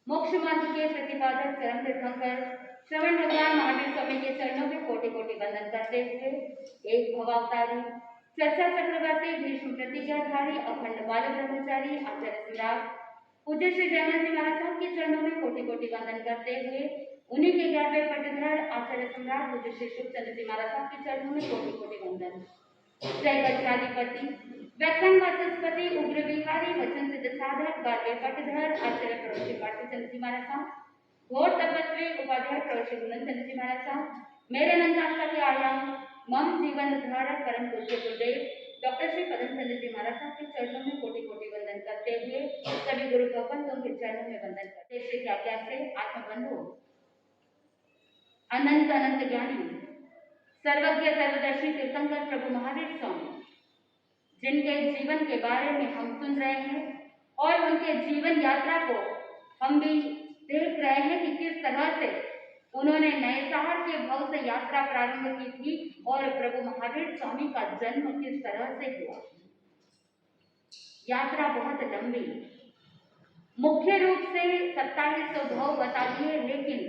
मोक्ष मार्ग के प्रतिपादक चरम तीर्थंकर श्रवण भगवान महावीर स्वामी के चरणों में कोटि कोटि वंदन करते हुए एक भवावतारी चर्चा चक्रवर्ती भीष्म प्रतिज्ञाधारी अखंड बाल ब्रह्मचारी आचार्य सम्राट पूज्य श्री जयमल जी महाराज साहब के चरणों में कोटि कोटि वंदन करते हुए उन्हीं के 11वें पटधर आचार्य सम्राट पूज्य श्री शुभचंद्र जी महाराज साहब के चरणों में कोटि कोटि वंदन। जय वज्राधिपति व्याख्यान वाचस्पति उग्र विहारी वचन सिद्ध साधक 12वें पटधर आचार्य प्रवचन चंद्र जी महाराज साहब घोर तपस्वी उपाध्याय प्रवचन चंद्र जी महाराज साहब मेरे नंदास्ता के आयाम मम जीवन धारक परम पूज्य गुरुदेव डॉक्टर श्री पदम चंद्र जी महाराज साहब के चरणों में कोटि कोटि वंदन करते हुए सभी गुरु भगवंतों के चरणों में वंदन करते श्री क्या क्या से आत्मबंधु अनंत अनंत ज्ञानी सर्वज्ञ सर्वदर्शी तीर्थंकर प्रभु महावीर स्वामी जिनके जीवन के बारे में हम सुन रहे हैं और उनके जीवन यात्रा को हम भी देख रहे हैं कि किस तरह से उन्होंने नए शहर के भव से यात्रा प्रारंभ की थी और प्रभु महावीर स्वामी का जन्म किस तरह से हुआ। यात्रा बहुत लंबी, मुख्य रूप से 2700 भव बता दिए, लेकिन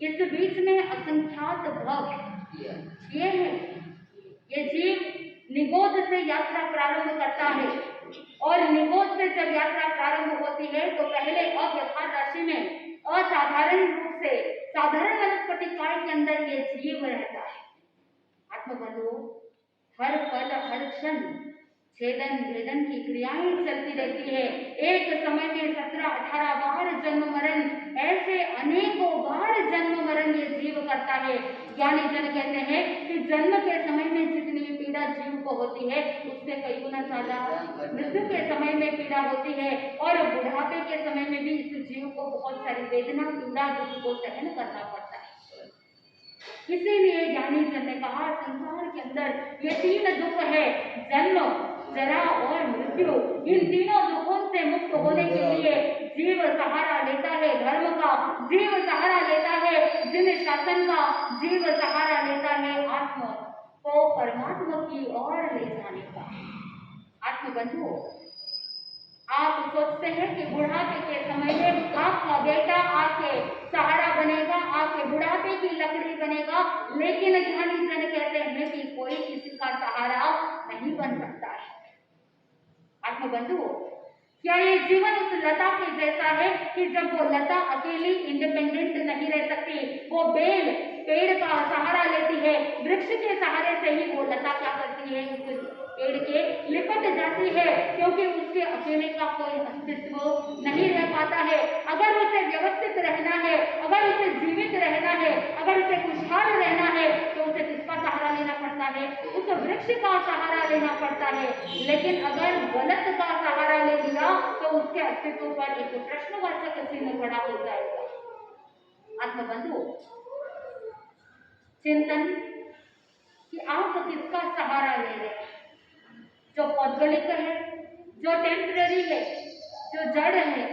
इस बीच में असंख्यात भव ये है। ये जीव निगोद से यात्रा प्रारंभ करता है और निगोद से जब यात्रा प्रारंभ होती है तो पहले अव्यवहार राशि में असाधारण रूप से साधारण वनस्पति काल के अंदर ये जीव रहता है। आत्मबंधु हर पल हर क्षण छेदन भेदन की क्रियाएं चलती रहती है। एक समय में 17-18 बार जन्म मरण, ऐसे अनेकों बार जन्म मरण ये जीव करता है। ज्ञानी जन कहते हैं कि जन्म के समय में जितनी पीड़ा जीव को होती है उससे कई गुना ज्यादा मृत्यु के समय में पीड़ा होती है और बुढ़ापे के समय में भी इस जीव को बहुत सारी वेदना पीड़ा दुख को सहन करना पड़ता है। इसीलिए ज्ञानी जन ने कहा संसार के अंदर ये 3 दुख है, जन्म जरा और मृत्यु। इन तीनों दुखों से मुक्त होने के लिए जीव सहारा लेता है धर्म का, जीव सहारा लेता है जिन शासन का, जीव सहारा लेता है आत्मा को परमात्मा की ओर ले जाने का। आत्मबंधु आप सोचते हैं कि बुढ़ापे के समय में आपका बेटा आपके सहारा बनेगा, आपके बुढ़ापे की लकड़ी बनेगा, लेकिन ज्ञानी जन कहते हैं कि कोई किसी का सहारा नहीं बन सकता है। आत्मबंधु क्या ये जीवन उस लता के जैसा है कि जब वो लता अकेली इंडिपेंडेंट नहीं रह सकती, वो बेल पेड़ का सहारा लेती है, वृक्ष के सहारे से ही वो लता क्या करती है, उस पेड़ के लिपट जाती है, क्योंकि उसके अकेले का कोई अस्तित्व नहीं रह पाता है। अगर उसे व्यवस्थित रहना है, अगर उसे जीवित रहना है, अगर उसे खुशहाल रहना है तो उसे किसका सहारा लेना पड़ता है, उस वृक्ष का सहारा लेना पड़ता है। लेकिन अगर गलत का सहारा ले लिया तो उसके अस्तित्व पर एक प्रश्नवाचक चिन्ह खड़ा हो जाएगा। आत्मबंधु चिंतन कि आप किसका सहारा ले रहे हैं, जो पौद्गलिक है, जो टेम्पररी है, जो जड़ है,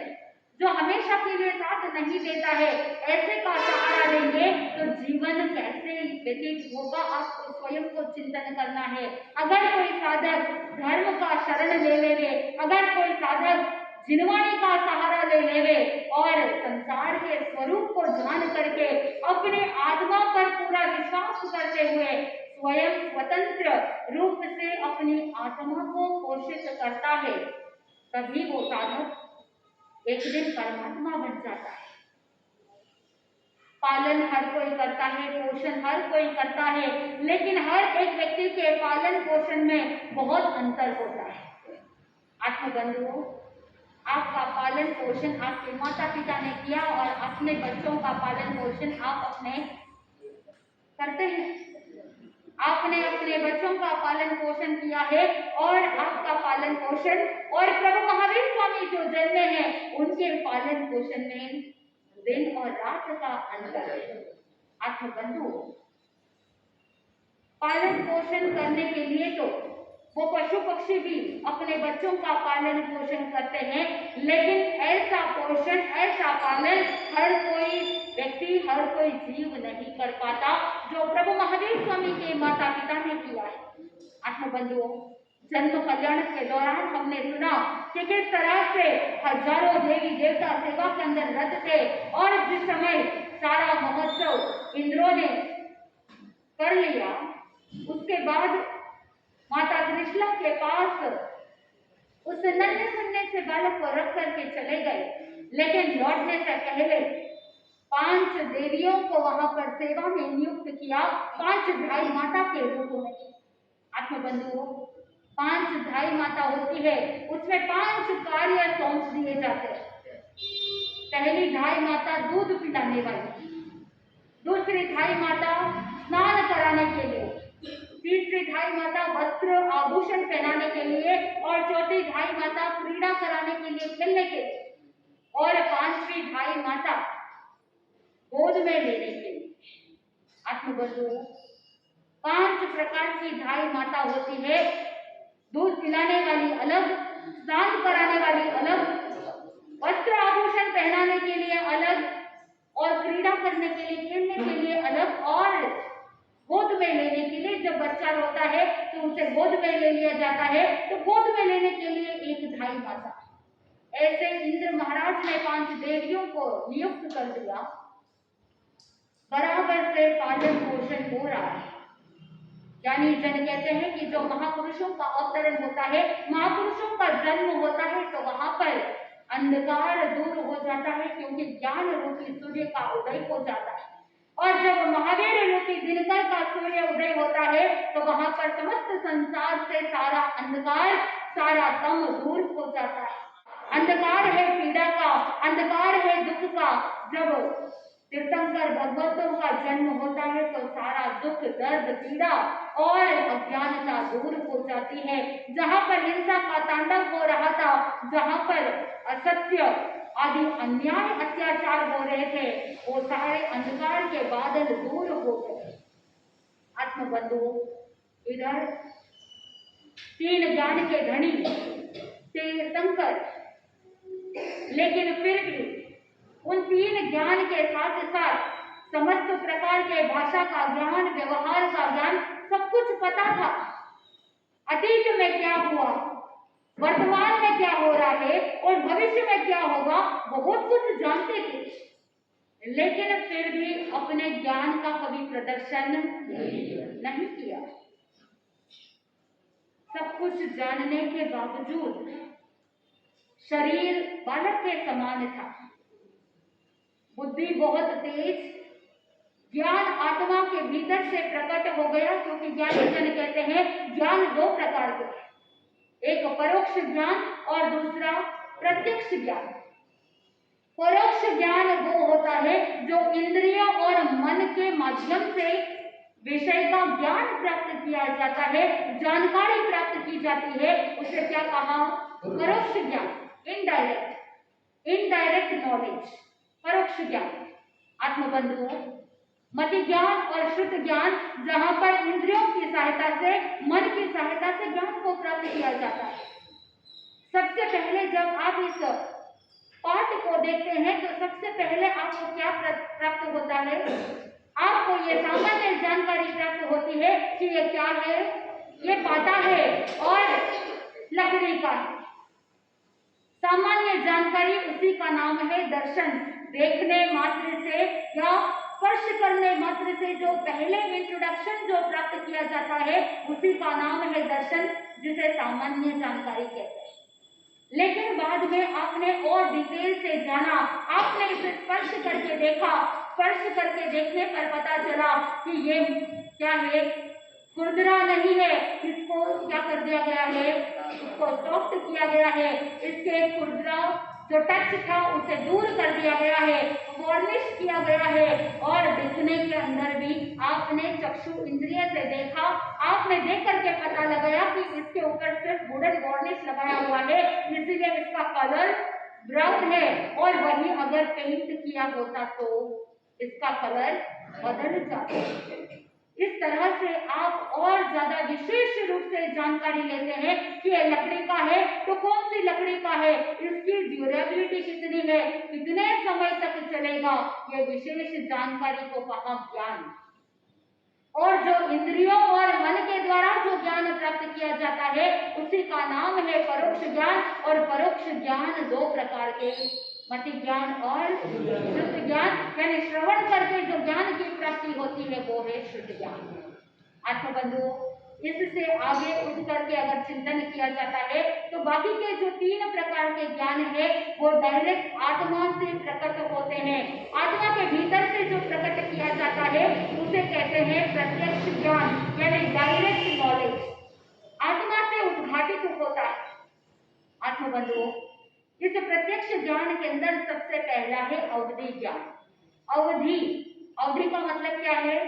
जो हमेशा के लिए साथ नहीं देता है, ऐसे का सहारा लेंगे तो जीवन कैसे व्यतीत होगा, आपको स्वयं को चिंतन करना है। अगर कोई साधक धर्म का शरण ले लेवे, अगर कोई साधक जिनवाणी का सहारा ले लेवे और संसार के स्वरूप को जान करके अपने आत्मा पर पूरा विश्वास करते हुए स्वयं स्वतंत्र रूप से अपनी आत्मा को पोषित करता है, तभी वो साधक एक दिन परमात्मा बन जाता है। पालन हर कोई करता है, पोषण हर कोई करता है, लेकिन हर एक व्यक्ति के पालन पोषण में बहुत अंतर होता है। आत्मबंधुओं आपका पालन पोषण आपके माता पिता ने किया और अपने बच्चों का पालन पोषण आप अपने करते हैं। आपने अपने बच्चों का पालन पोषण किया है और आपका पालन पोषण और प्रभु महावीर स्वामी जो जन्मे हैं उनके पालन पोषण में दिन और रात का अंतर है। आत्मबंधु पालन पोषण करने के लिए तो वो पशु पक्षी भी अपने बच्चों का पालन पोषण करते हैं, लेकिन ऐसा पोषण ऐसा पालन हर कोई व्यक्ति हर कोई जीव नहीं कर पाता जो प्रभु महावीर स्वामी के माता पिता ने किया है। आत्मबंधुओं जन्म कल्याण के दौरान हमने सुना कि किस तरह से हजारों देवी देवता सेवा के अंदर रत थे और जिस समय सारा महोत्सव इंद्रों ने कर लिया, उसके बाद माता त्रिशला के पास उस नन्हे मुन्ने से बालक को रख करके चले गए, लेकिन लौटने से पहले 5 देवियों को वहां पर सेवा में नियुक्त किया, 5 धाई माता के रूप में। आत्मबंधुओं, 5 धाई माता होती है, उसमें 5 कार्य सौंप दिए जाते हैं। पहली धाई माता दूध पिलाने वाली, दूसरी धाई माता स्नान कराने के लिए, तीसरी धाई माता वस्त्र आभूषण पहनाने के लिए और चौथी धाई माता क्रीड़ा कराने के लिए, खेलने के लिए, और 5वीं धाई माता गोद में लेने के लिए। आत्मबंधुओं, 5 प्रकार की धाई माता होती है। दूध पिलाने वाली अलग, स्नान कराने वाली अलग, वस्त्र आभूषण पहनाने के लिए अलग, और क्रीड़ा करने के लिए, खेलने के लिए अलग, और गोद में लेने के लिए जब बच्चा रोता है तो उसे गोद में ले लिया जाता है, तो गोद में लेने के लिए एक धाई माता। ऐसे इंद्र महाराज ने 5 देवियों को नियुक्त कर दिया। बराबर से पालन पोषण हो रहा है। यानी जन कहते हैं कि जो महापुरुषों का अवतरण होता है, महापुरुषों का जन्म होता है, तो वहां पर अंधकार दूर हो जाता है, क्योंकि ज्ञान रूपी सूर्य का उदय हो जाता है। और जब महावीर रूपी दिनकर का सूर्य उदय होता है, तो वहां पर समस्त संसार से सारा अंधकार, सारा तम दूर हो जाता है। अंधकार है पीड़ा का, अंधकार है दुख का। जब तीर्थंकर भगवतों का जन्म होता है तो सारा दुख, दर्द, पीड़ा और अज्ञानता दूर हो जाती है। जहाँ पर हिंसा का तांडव हो रहा था, जहाँ पर असत्य आदि अन्याय अत्याचार हो रहे थे, वो सारे अंधकार के बादल दूर हो गए। आत्मबंधुओं, इधर 3 ज्ञान के धनी तीर्थंकर, लेकिन फिर भी उन 3 ज्ञान के साथ साथ समस्त प्रकार के भाषा का ज्ञान, व्यवहार का ज्ञान, सब कुछ पता था। अतीत में क्या हुआ, वर्तमान में क्या हो रहा है और भविष्य में क्या होगा, बहुत कुछ जानते थे, लेकिन फिर भी अपने ज्ञान का कभी प्रदर्शन नहीं किया। सब कुछ जानने के बावजूद शरीर बालक के समान था, बुद्धि बहुत तेज, ज्ञान आत्मा के भीतर से प्रकट हो गया। क्योंकि ज्ञानी जन कहते हैं ज्ञान 2 प्रकार के, एक परोक्ष ज्ञान और दूसरा प्रत्यक्ष ज्ञान। परोक्ष ज्ञान वो होता है जो इंद्रियों और मन के माध्यम से विषय का ज्ञान प्राप्त किया जाता है, जानकारी प्राप्त की जाती है, उसे क्या कहा, परोक्ष ज्ञान, इनडायरेक्ट नॉलेज, परोक्ष ज्ञान। आत्मबंधुओं, मति ज्ञान और श्रुत ज्ञान, जहां पर इंद्रियों की सहायता से, मन की सहायता से ज्ञान को प्राप्त किया जाता है। सबसे पहले जब आप इस पाठ को देखते हैं तो सबसे पहले आपको क्या प्राप्त होता है, आपको ये सामान्य जानकारी प्राप्त होती है कि ये क्या है, ये पाता है और लकड़ी का है। सामान्य जानकारी, उसी का नाम है दर्शन। देखने मात्र से या स्पर्श करने मात्र से जो पहले इंट्रोडक्शन जो प्राप्त किया जाता है, उसी का नाम है दर्शन, जिसे सामान्य जानकारी कहते हैं। लेकिन बाद में आपने और डिटेल से जाना, आपने इसे स्पर्श करके देखा, स्पर्श करके देखने पर पता चला कि ये क्या है, खुरदरा नहीं है, इसको क्या कर दिया गया है, इसको सॉफ्ट किया गया है, इसके खुरदरा जो टच था उसे दूर कर दिया गया है, वार्निश किया गया है। और दिखने के अंदर भी आपने चक्षु इंद्रिय से देखा, आपने देख करके पता लगाया कि इसके ऊपर सिर्फ वुडन वार्निश लगाया हुआ है, इसलिए इसका कलर ब्राउन है, और वही अगर पेंट किया होता तो इसका कलर बदल जाता। इस तरह से आप और ज्यादा विशेष रूप से जानकारी लेते हैं कि ये लकड़ी का है तो कौन सी लकड़ी का है, इसकी ड्यूरेबिलिटी कितनी है, कितने समय तक चलेगा, ये विशेष जानकारी को कहा ज्ञान। और जो इंद्रियों और मन के द्वारा जो ज्ञान प्राप्त किया जाता है उसी का नाम है परोक्ष ज्ञान। और परोक्ष ज्ञान दो प्रकार के, मति ज्ञान और श्रुत ज्ञान, यानी श्रवण करके जो ज्ञान की प्राप्ति होती है वो है श्रुत ज्ञान। आत्मबंधुओं, इससे आगे उठ करके अगर चिंतन किया जाता है तो बाकी के जो तीन प्रकार के ज्ञान है वो डायरेक्ट आत्मा से प्रकट होते हैं। आत्मा के भीतर से जो प्रकट किया जाता है उसे कहते हैं प्रत्यक्ष ज्ञान, यानी डायरेक्ट नॉलेज, आत्मा से उद्घाटित होता है। आत्मबंधुओं, इस प्रत्यक्ष ज्ञान के अंदर सबसे पहला है अवधि ज्ञान। अवधि, अवधि का मतलब क्या है?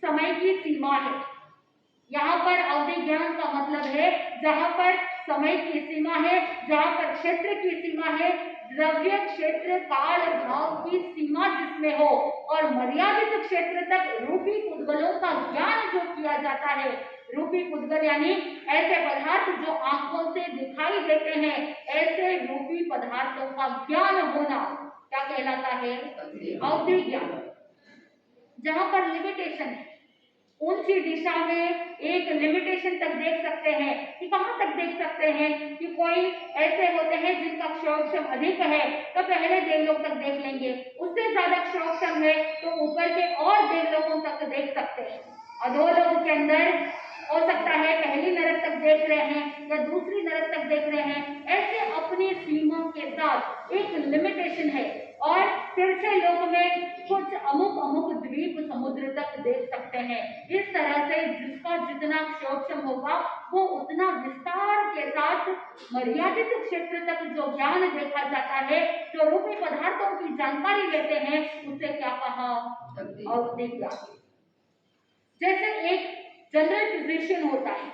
समय की सीमा है। यहाँ पर अवधि ज्ञान का मतलब है जहाँ पर समय की सीमा है, जहाँ पर क्षेत्र की सीमा है, द्रव्य क्षेत्र काल भाव की सीमा जिसमें हो, और मर्यादित क्षेत्र तक रूपी पुद्गलों का ज्ञान जो किया जाता है। रूपी पुद्गल यानी ऐसे पदार्थ जो आंखों से दिखाई देते हैं, ऐसे रूपी पदार्थों का ज्ञान होना क्या कहलाता है? अवधि ज्ञान। जहाँ पर लिमिटेशन है, ऊंची दिशा में एक लिमिटेशन तक देख सकते हैं कि कहां तक देख सकते हैं कि कोई ऐसे होते हैं जिनका क्षोभक्षम अधिक है तो पहले देवलोक तक देख लेंगे, उससे ज्यादा क्षोभक्षम है तो ऊपर के और देवलोकों तक देख सकते हैं। अधोलोक के अंदर हो सकता है पहली नरक तक देख रहे हैं या दूसरी नरक तक देख रहे हैं, ऐसे अपनी सीमा के साथ एक लिमिटेशन है। और तिरछे लोक में कुछ अमुक द्वीप समुद्र तक देख सकते हैं। इस तरह से जिसका जितना क्षोभक्षम होगा वो उतना विस्तार के साथ मर्यादित क्षेत्र तक जो ज्ञान देखा जाता है, जो रूपी पदार्थों की जानकारी लेते हैं, उसे क्या कहा? अवधि ज्ञान। जैसे एक जनरल फिजिशियन होता है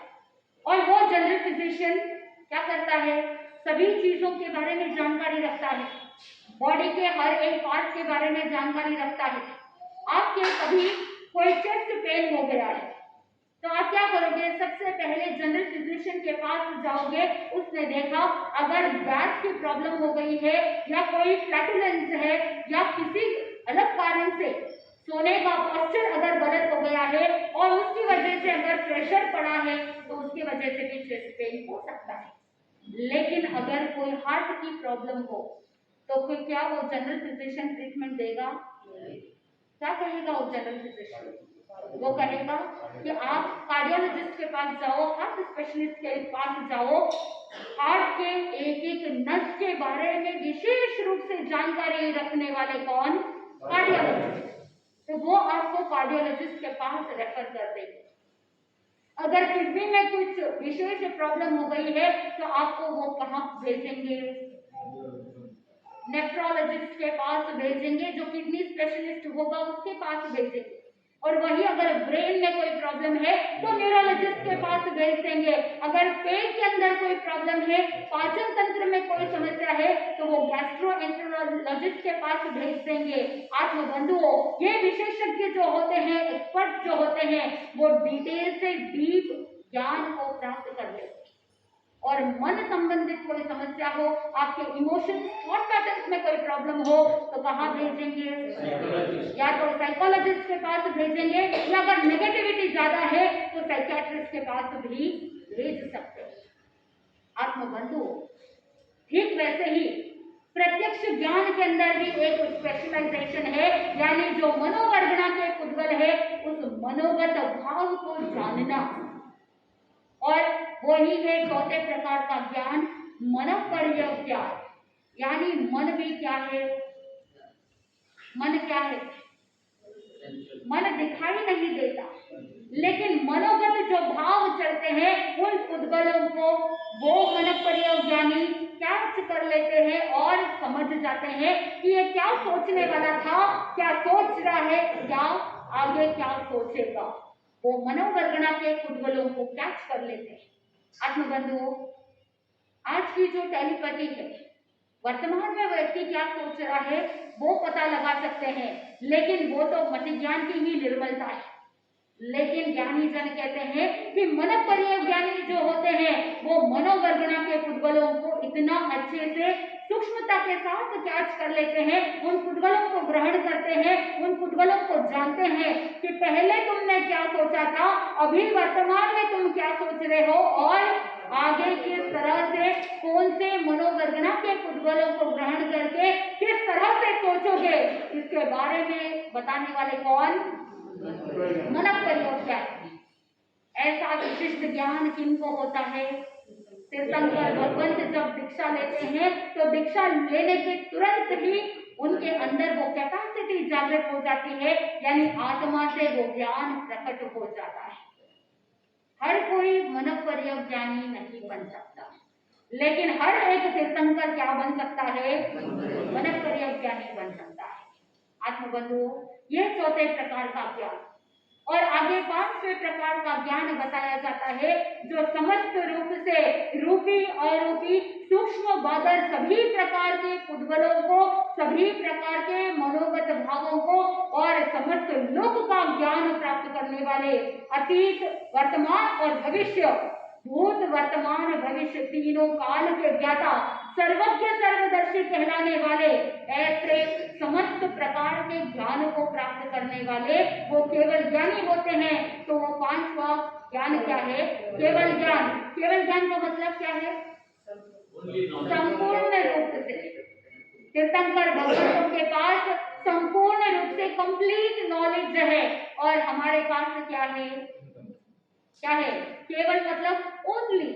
और वो जनरल फिजिशियन क्या करता है? सभी चीजों के बारे में जानकारी रखता है, बॉडी के हर एक पार्ट के बारे में जानकारी रखता है। आपके कभी कोई चेस्ट पेन हो गया है तो आप क्या करोगे? सबसे पहले जनरल फिजिशियन के पास जाओगे। उसने देखा अगर गैस की प्रॉब्लम हो गई है या कोई फ्लैटुलेंस है या किसी अलग कारण से सोने का पोस्चर अगर गलत हो गया है और उसकी वजह से अगर प्रेशर पड़ा है तो उसकी वजह से भी चेस्ट पेन हो सकता है। लेकिन अगर कोई हार्ट की प्रॉब्लम हो तो फिर क्या वो जनरल फिजिशियन ट्रीटमेंट देगा? क्या कहेगा वो जनरल फिजिशियन? वो कहेगा कि आप कार्डियोलॉजिस्ट के पास जाओ, हार्ट स्पेशलिस्ट के पास जाओ, हार्ट के एक एक नस के बारे में विशेष रूप से जानकारी रखने वाले कौन? कार्डियोलॉजिस्ट। तो वो आपको कार्डियोलॉजिस्ट के पास रेफर कर देंगे। अगर किडनी में कुछ विशेष प्रॉब्लम हो गई है तो आपको वो कहाँ भेजेंगे? नेफ्रोलॉजिस्ट के पास भेजेंगे, जो किडनी स्पेशलिस्ट होगा उसके पास भेजेंगे। और वही अगर ब्रेन में कोई प्रॉब्लम है तो न्यूरोलॉजिस्ट के पास भेज देंगे। अगर पेट के अंदर कोई प्रॉब्लम है, पाचन तंत्र में कोई समस्या है तो वो गैस्ट्रोएंटेरोलॉजिस्ट के पास भेज देंगे। आत्मबंधुओं, ये विशेषज्ञ जो होते हैं, एक्सपर्ट जो होते हैं, वो डिटेल से डीप ज्ञान को प्राप्त कर लेते हैं। और मन संबंधित कोई समस्या हो, आपके इमोशन थॉट पैटर्न्स में कोई प्रॉब्लम हो तो कहाँ भेजेंगे? या तो साइकोलॉजिस्ट के पास भेजेंगे, या अगर नेगेटिविटी ज्यादा है तो साइकियाट्रिस्ट के पास भी भेज सकते हैं। आत्मबंधुओं, ठीक वैसे ही प्रत्यक्ष ज्ञान के अंदर भी एक स्पेशलाइजेशन है, यानी जो मनोवर्गना के पुद्गल है उस मनोगत भाव को जानना, और वही है चौथे प्रकार का ज्ञान, मनोपर्य ज्ञान। यानी मन भी क्या है? मन क्या है? मन दिखाई नहीं देता, लेकिन मनोगत जो भाव चलते हैं उन पुद्गलों को वो मनोपर्य ज्ञानी कैच कर लेते हैं और समझ जाते हैं कि ये क्या सोचने वाला था, क्या सोच रहा है, क्या आगे क्या सोचेगा। वो मनोवर्गना के पुद्गलों को कैच कर लेते हैं। आत्मबंधुओं, आज की जो टेलीपैथी है, वर्तमान में व्यक्ति क्या सोच रहा है वो पता लगा सकते हैं, लेकिन वो तो मति ज्ञान की ही निर्मलता है। लेकिन ज्ञानी जन कहते हैं कि मनोपर्य ज्ञानी जो होते हैं वो मनोवर्गना के पुद्गलों को इतना अच्छे से सूक्ष्मता के साथ कैच कर लेते हैं, उन कुतूहलों को ग्रहण करते हैं, उन कुतूहलों को जानते हैं कि पहले तुमने क्या सोचा था, अभी वर्तमान में तुम क्या सोच रहे हो और आगे किस तरह से कौन से मनोगर्गना के कुतूहलों को ग्रहण करके किस तरह से सोचोगे, इसके बारे में बताने वाले कौन? मनक परियोग। ऐसा विशिष्ट ज्ञान किनको होता है? तीर्थंकर भगवंत जब दीक्षा लेते हैं तो दीक्षा लेने के तुरंत ही उनके अंदर वो कैपेसिटी जागृत हो जाती है, यानी आत्मा से वो ज्ञान प्रकट हो जाता है। हर कोई मनक परियोग ज्ञानी नहीं बन सकता, लेकिन हर एक तीर्थंकर क्या बन सकता है? मनक परियोग ज्ञानी बन सकता है। आत्मबंधुओं, यह चौथे प्रकार का ज्ञान और आगे पांचवें प्रकार का ज्ञान बताया जाता है, जो समस्त रूप से रूपी अरूपी सूक्ष्म बादल सभी प्रकार के कुतूहलों को, सभी प्रकार के मनोगत भावों को और समस्त लोक का ज्ञान प्राप्त करने वाले, अतीत वर्तमान और भविष्य, भूत वर्तमान भविष्य तीनों काल के ज्ञाता, सर्वज्ञ सर्वदर्शी कहलाने वाले, ऐसे समस्त प्रकार के ज्ञान को प्राप्त करने वाले वो केवल ज्ञानी होते हैं। तो वो पांचवा ज्ञान क्या है? केवल ज्ञान। केवल ज्ञान का मतलब क्या है? संपूर्ण रूप से तीर्थंकर भगवंतों के पास संपूर्ण रूप से कंप्लीट नॉलेज है, और हमारे पास क्या है? क्या है? केवल मतलब ओनली,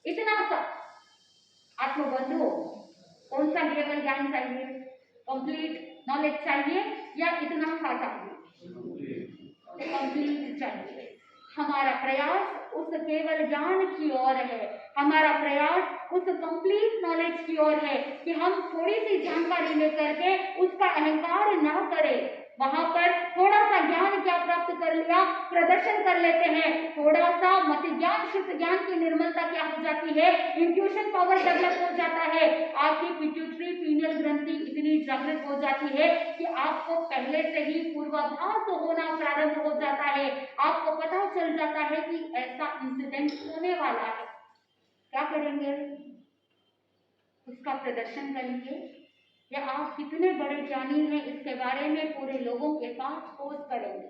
इतना सा। आत्मबंधुओं, कौन सा केवल ज्ञान चाहिए? कंप्लीट नॉलेज चाहिए या इतना सा चाहिए? कंप्लीट चाहिए। हमारा प्रयास उस केवल ज्ञान की ओर है, हमारा प्रयास उस कंप्लीट नॉलेज की ओर है कि हम थोड़ी सी जानकारी लेकर के उसका अहंकार ना करें। वहां पर थोड़ा सा ज्ञान क्या प्राप्त कर लिया, प्रदर्शन कर लेते हैं, थोड़ा सा मत ज्ञान शुद्ध ज्ञान की निर्मलता क्या हो जाती है? इंट्यूशन पावर डेवलप हो जाता है। आपकी पिट्यूटरी पीनियल ग्रंथि इतनी जागृत हो जाती है कि आपको पहले से ही पूर्वाभास होना प्रारंभ हो जाता है। आपको पता चल जाता है कि ऐसा इंसिडेंट होने वाला है। क्या करेंगे? उसका प्रदर्शन करेंगे, या आप कितने बड़े ज्ञानी हैं इसके बारे में पूरे लोगों के पास खोज करेंगे?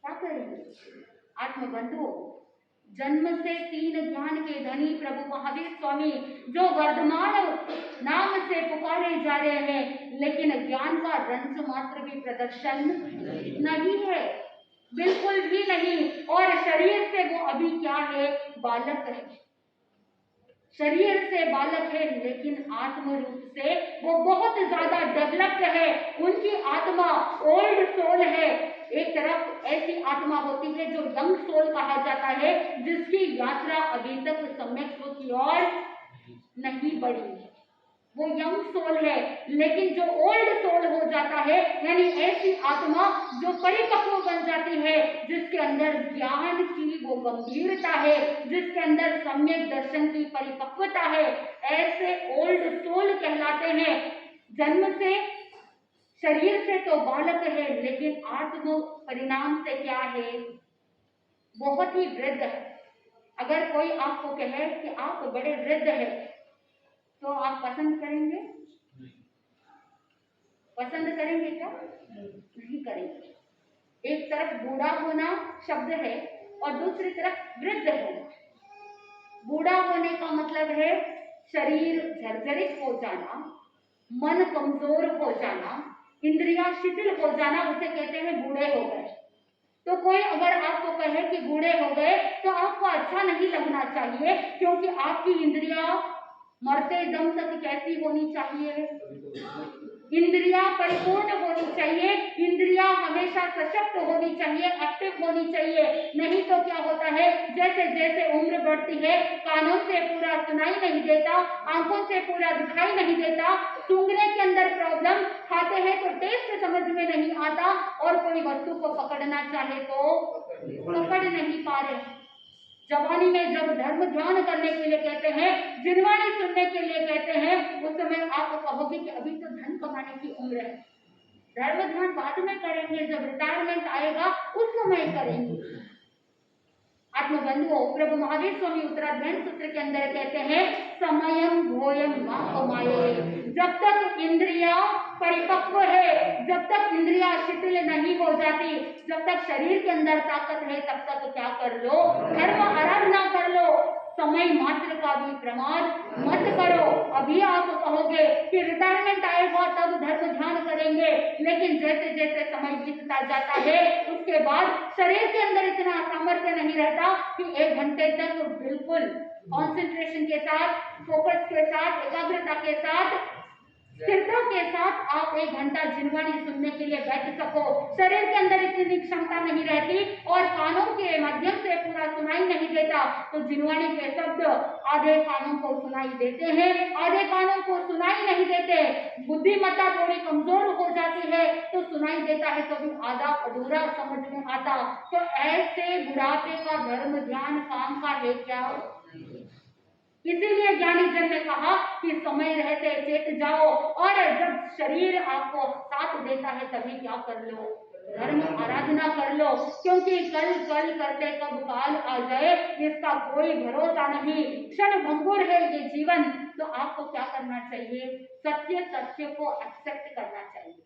क्या करेंगे? आत्मबंधुओं, जन्म से तीन ज्ञान के धनी प्रभु महावीर स्वामी जो वर्धमान नाम से पुकारे जा रहे हैं, लेकिन ज्ञान का रंच मात्र भी प्रदर्शन नहीं है, बिल्कुल भी नहीं। और शरीर से वो अभी क्या है? बालक है। शरीर से बालक है, लेकिन आत्म रूप से वो बहुत ज्यादा डेवलप्ड है। उनकी आत्मा ओल्ड सोल है। एक तरफ ऐसी आत्मा होती है जो यंग सोल कहा जाता है, जिसकी यात्रा अभी तक सम्यक सुख की ओर नहीं बढ़ी है, वो यंग सोल है। लेकिन जो ओल्ड सोल हो जाता है, यानी ऐसी आत्मा जो परिपक्व बन जाती है, जिसके अंदर ज्ञान की वो गंभीरता है, जिसके अंदर सम्यक दर्शन की परिपक्वता है, ऐसे ओल्ड सोल कहलाते हैं। जन्म से शरीर से तो बालक है, लेकिन आत्म परिणाम से क्या है? बहुत ही वृद्ध है। अगर कोई आपको कहे कि आप बड़े वृद्ध है, तो आप पसंद करेंगे? पसंद करेंगे क्या? नहीं करेंगे। एक तरफ बूढ़ा होना शब्द है और दूसरी तरफ वृद्ध होना। बूढ़ा होने का मतलब है शरीर जर्जरित हो जाना, मन कमजोर हो जाना, इंद्रियां शिथिल हो जाना, उसे कहते हैं बूढ़े हो गए। तो कोई अगर आपको कहे कि बूढ़े हो गए, तो आपको अच्छा नहीं लगना चाहिए, क्योंकि आपकी इंद्रियां मरते दम तक कैसी होनी चाहिए? इंद्रियां परिपूर्ण होनी चाहिए। इंद्रियां हमेशा सशक्त होनी चाहिए, एक्टिव होनी चाहिए। नहीं तो क्या होता है, जैसे जैसे उम्र बढ़ती है, कानों से पूरा सुनाई नहीं देता, आंखों से पूरा दिखाई नहीं देता, सूंघने के अंदर प्रॉब्लम, खाते हैं तो टेस्ट समझ में नहीं आता, और कोई वस्तु को पकड़ना चाहे तो पकड़ नहीं पा रहे। जवानी में जब धर्म ध्यान करने के लिए कहते हैं, जिनवाणी सुनने के लिए कहते हैं, उस समय आप कहोगे कि अभी तो धन कमाने की उम्र है, धर्म ध्यान बाद में करेंगे, जब रिटायरमेंट आएगा उस समय करेंगे। आत्मबंधुओं, प्रभु महावीर स्वामी उत्तराध्ययन सूत्र के अंदर कहते हैं समयम भोयम मापमाये। जब तक इंद्रिया परिपक्व है, जब तक इंद्रिया शिथिल नहीं हो जाती, जब तक शरीर के अंदर ताकत है, तब तक क्या कर लो, धर्म आराधना कर लो, समय मात्र का भी प्रमाद मत करो। अभी आप कहोगे कि रिटायरमेंट आएगा तब धर्म ध्यान करेंगे, लेकिन जैसे जैसे समय बीतता जाता है उसके बाद शरीर के अंदर इतना सामर्थ्य नहीं रहता कि 1 घंटे तक बिल्कुल कॉन्सेंट्रेशन के साथ, फोकस के साथ, एकाग्रता के साथ, स्थिरता के साथ आप 1 घंटा जिनवाणी सुनने के लिए बैठ सको। शरीर के अंदर इतनी क्षमता नहीं रहती और कानों के माध्यम से पूरा सुनाई नहीं देता, तो जिनवाणी के शब्द आधे कानों को सुनाई देते हैं, आधे कानों को सुनाई नहीं देते। बुद्धिमत्ता थोड़ी कमजोर हो जाती है तो सुनाई देता है, कभी आधा अधूरा समझ में आता। तो ऐसे बुढ़ापे का धर्म ध्यान काम का है क्या? इसीलिए ज्ञानी जन ने कहा कि समय रहते चेत जाओ, और जब शरीर आपको साथ देता है तभी क्या कर लो, धर्म आराधना कर लो, क्योंकि कल कल करते कब काल आ जाए इसका कोई भरोसा नहीं। क्षण भंगुर है ये जीवन। तो आपको क्या करना चाहिए? सत्य तथ्य को एक्सेप्ट करना चाहिए।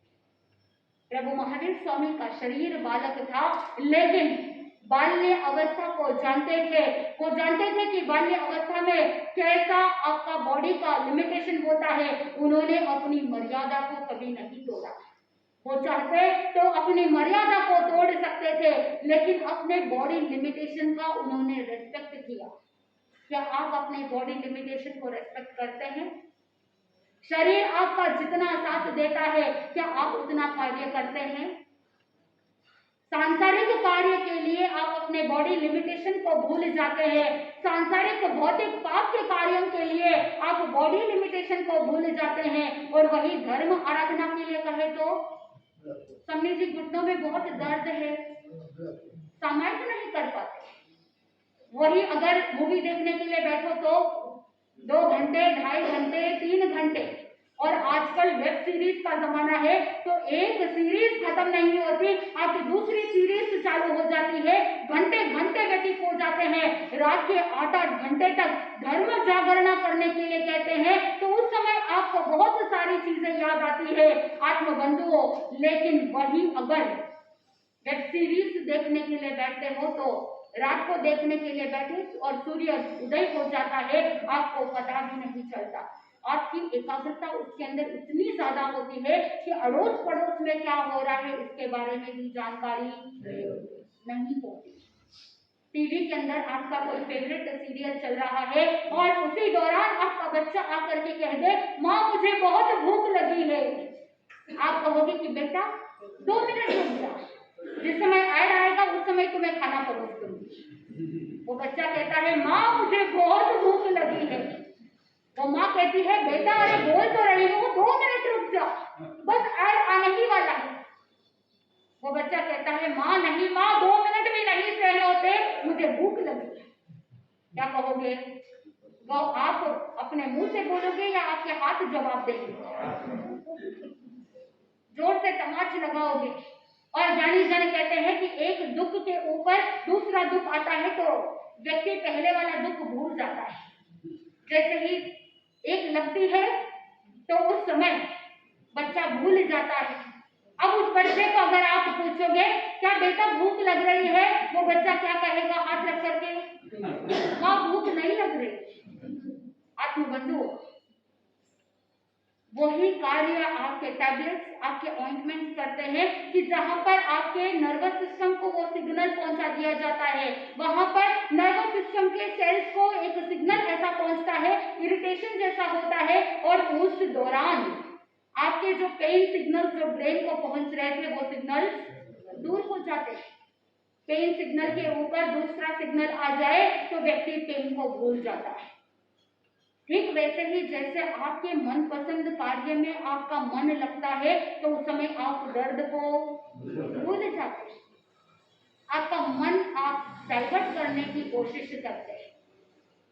प्रभु महावीर स्वामी का शरीर बालक था, लेकिन बाल्य अवस्था को जानते थे। वो जानते थे कि बाल्य अवस्था में कैसा आपका बॉडी का लिमिटेशन होता है। उन्होंने अपनी मर्यादा को कभी नहीं तोड़ा। वो चाहते तो अपनी मर्यादा को तोड़ सकते थे, लेकिन अपने बॉडी लिमिटेशन का उन्होंने रेस्पेक्ट किया। क्या आप अपने बॉडी लिमिटेशन को रेस्पेक्ट करते हैं? शरीर आपका जितना साथ देता है, क्या आप उतना कार्य करते हैं? सांसारिक कार्य के लिए आप अपने बॉडी लिमिटेशन को भूल जाते हैं। सांसारिक भौतिक पाप के कार्यों के लिए आप बॉडी लिमिटेशन को भूल जाते हैं, और वही धर्म आराधना के लिए कहे तो समझ जी घुटनों में बहुत दर्द है, सामायिक नहीं कर पाते। वही अगर मूवी देखने के लिए बैठो तो 2 घंटे, 2.5 घंटे, 3 घंटे, और आजकल वेब सीरीज का जमाना है, तो एक सीरीज खत्म नहीं होती, आपकी दूसरी सीरीज चालू हो जाती है, घंटे घंटे व्यतीत हो जाते हैं, रात के 8-8 घंटे तक धर्म जागरणा करने के लिए कहते हैं, तो उस समय आपको बहुत सारी चीजें याद आती है आत्मबंधुओं। लेकिन वही अगर वेब सीरीज देखने के लिए बैठते हो तो रात को देखने के लिए बैठे और सूर्य उदय हो जाता है, आपको पता भी नहीं चलता। आपकी एकाग्रता उसके अंदर इतनी ज्यादा होती है कि अड़ोस पड़ोस में क्या हो रहा है इसके बारे में भी जानकारी नहीं होती। टीवी के अंदर आपका कोई फेवरेट सीरियल चल रहा है और उसी दौरान आपका बच्चा आकर के कह दे, माँ मुझे बहुत भूख लगी है, आप कहोगे कि बेटा 2 मिनट रुक जा, जिस समय ऐड आएगा उस समय तुम्हें खाना परोस दूंगी। वो बच्चा कहता है माँ मुझे बहुत भूख लगी है। वो माँ कहती है बेटा अरे बोल तो रही हूँ 2 मिनट रुक जा, बस ऐड आने ही वाला है। वो बच्चा कहता है माँ नहीं माँ 2 मिनट भी नहीं सहने होते, मुझे भूख लगी है। क्या कहोगे? वो आप अपने मुंह से बोलोगे या आपके हाथ जवाब देंगे? जोर से तमाच लगाओगे। और ज्ञानी जन कहते हैं कि एक दुख के ऊपर दूसरा दुख आता है तो व्यक्ति पहले वाला दुख भूल जाता है। जैसे ही एक लगती है तो उस समय बच्चा भूल जाता है। अब उस बच्चे को अगर आप पूछोगे क्या बेटा भूख लग रही है, वो बच्चा क्या कहेगा हाथ रख करके? माँ भूख नहीं लग रही। आत्मबंधु वही कार्य आपके टैबलेट्स, आपके ऑइंटमेंट्स करते हैं कि जहां पर आपके नर्वस सिस्टम को वो सिग्नल पहुंचा दिया जाता है, वहां पर नर्वस सिस्टम के सेल्स को एक सिग्नल ऐसा पहुंचता है, इरिटेशन जैसा होता है, और उस दौरान आपके जो पेन सिग्नल्स जो ब्रेन को पहुंच रहे थे वो सिग्नल्स दूर हो जाते हैं। पेन सिग्नल के ऊपर दूसरा सिग्नल आ जाए तो व्यक्ति पेन को भूल जाता है। ठीक वैसे ही जैसे आपके मनपसंद कार्य में आपका मन लगता है तो उस समय आप दर्द को भूल जाते हैं। आपका मन आप डाइवर्ट करने की कोशिश करते हैं,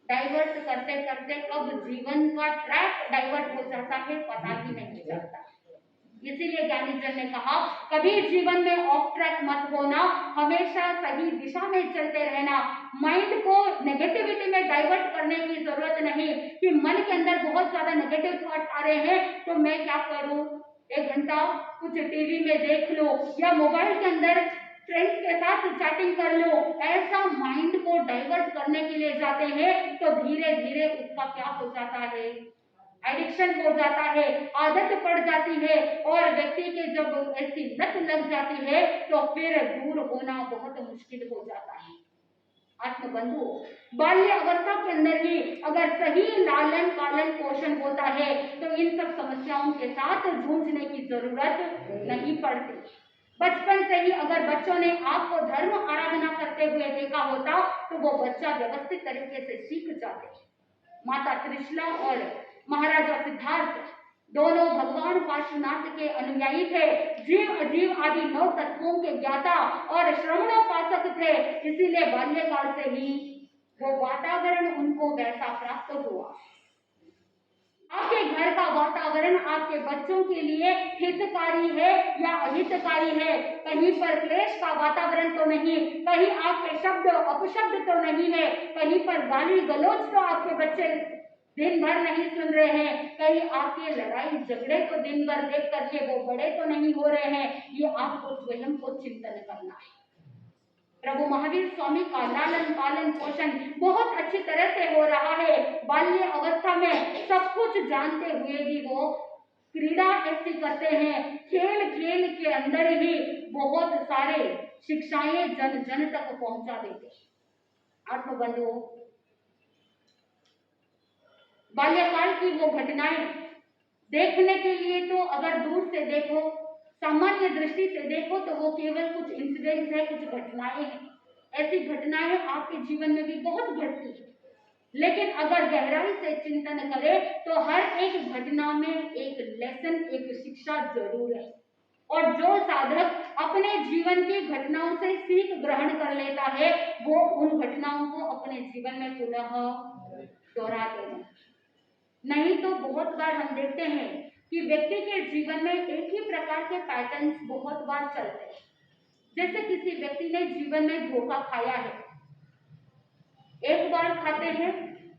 डाइवर्ट करते करते कब जीवन का ट्रैक डाइवर्ट हो जाता है पता ही नहीं चलता। इसीलिए ज्ञानी जन ने कहा, कभी जीवन में ऑफ ट्रैक मत होना, हमेशा सही दिशा में चलते रहना। माइंड को नेगेटिविटी में डाइवर्ट करने की जरूरत नहीं कि मन के अंदर बहुत ज्यादा नेगेटिव थॉट्स आ रहे हैं तो मैं क्या करूं, 1 घंटा कुछ टीवी में देख लो या मोबाइल के अंदर फ्रेंड्स के साथ चैटिंग कर लो। ऐसा माइंड को डाइवर्ट करने के लिए जाते हैं तो धीरे धीरे उसका क्या हो जाता है, एडिक्शन हो जाता है, आदत पड़ जाती है और व्यक्ति के जब ऐसी लत लग जाती है तो फिर दूर होना बहुत मुश्किल हो जाता है। आत्मबंधु, बाल्य अवस्था के अंदर ही अगर सही लालन पालन पोषण होता है तो इन सब समस्याओं के साथ जूझने की जरूरत नहीं पड़ती। बचपन से ही अगर बच्चों ने आपको धर्म आराधना करते हुए देखा होता तो वो बच्चा व्यवस्थित तरीके से सीख जाते। माता त्रिशला और महाराजा सिद्धार्थ दोनों भगवान पार्श्वनाथ के अनुयायी थे, जीव अजीव आदि 9 तत्वों के ज्ञाता और श्रवणोपासक थे। इसीलिए बाल्यकाल से ही वो वातावरण उनको वैसा प्राप्त हुआ। आपके घर का वातावरण आपके बच्चों के लिए हितकारी है या अहितकारी है? कहीं पर क्लेश का वातावरण तो नहीं, कहीं आपके शब्द अपशब्द तो नहीं है, कहीं पर गाली गलौज तो आपके बच्चे दिन भर नहीं सुन रहे हैं, कहीं आपके लड़ाई झगड़े तो दिन भर देख करके वो बड़े तो नहीं हो रहे हैं। ये आपको स्वयं को चिंतन करना है। प्रभु महावीर स्वामी का लालन पालन पोषण बहुत अच्छी तरह से हो रहा है। बाल्य अवस्था में सब कुछ जानते हुए भी वो क्रीड़ा ऐसी करते हैं, खेल खेल के अंदर ही बहुत सारे शिक्षाएं जन जन तक पहुंचा देते। आत्मबंधु, बाल्यकाल की वो घटनाएं देखने के लिए तो अगर दूर से देखो, सामान्य दृष्टि से देखो तो वो केवल कुछ इंसिडेंट्स है, कुछ घटनाएं हैं। ऐसी घटनाएं आपके जीवन में भी बहुत घटती है, लेकिन अगर गहराई से चिंतन करें तो हर एक घटना में एक लेसन, एक शिक्षा जरूर है। और जो साधक अपने जीवन की घटनाओं से सीख ग्रहण कर लेता है वो उन घटनाओं को अपने जीवन में पुनः दोहराते हैं। नहीं तो बहुत बार हम देखते हैं कि व्यक्ति के जीवन में एक ही प्रकार के पैटर्न्स बहुत बार चलते हैं। जैसे किसी व्यक्ति ने जीवन में धोखा खाया है, एक बार खाते हैं,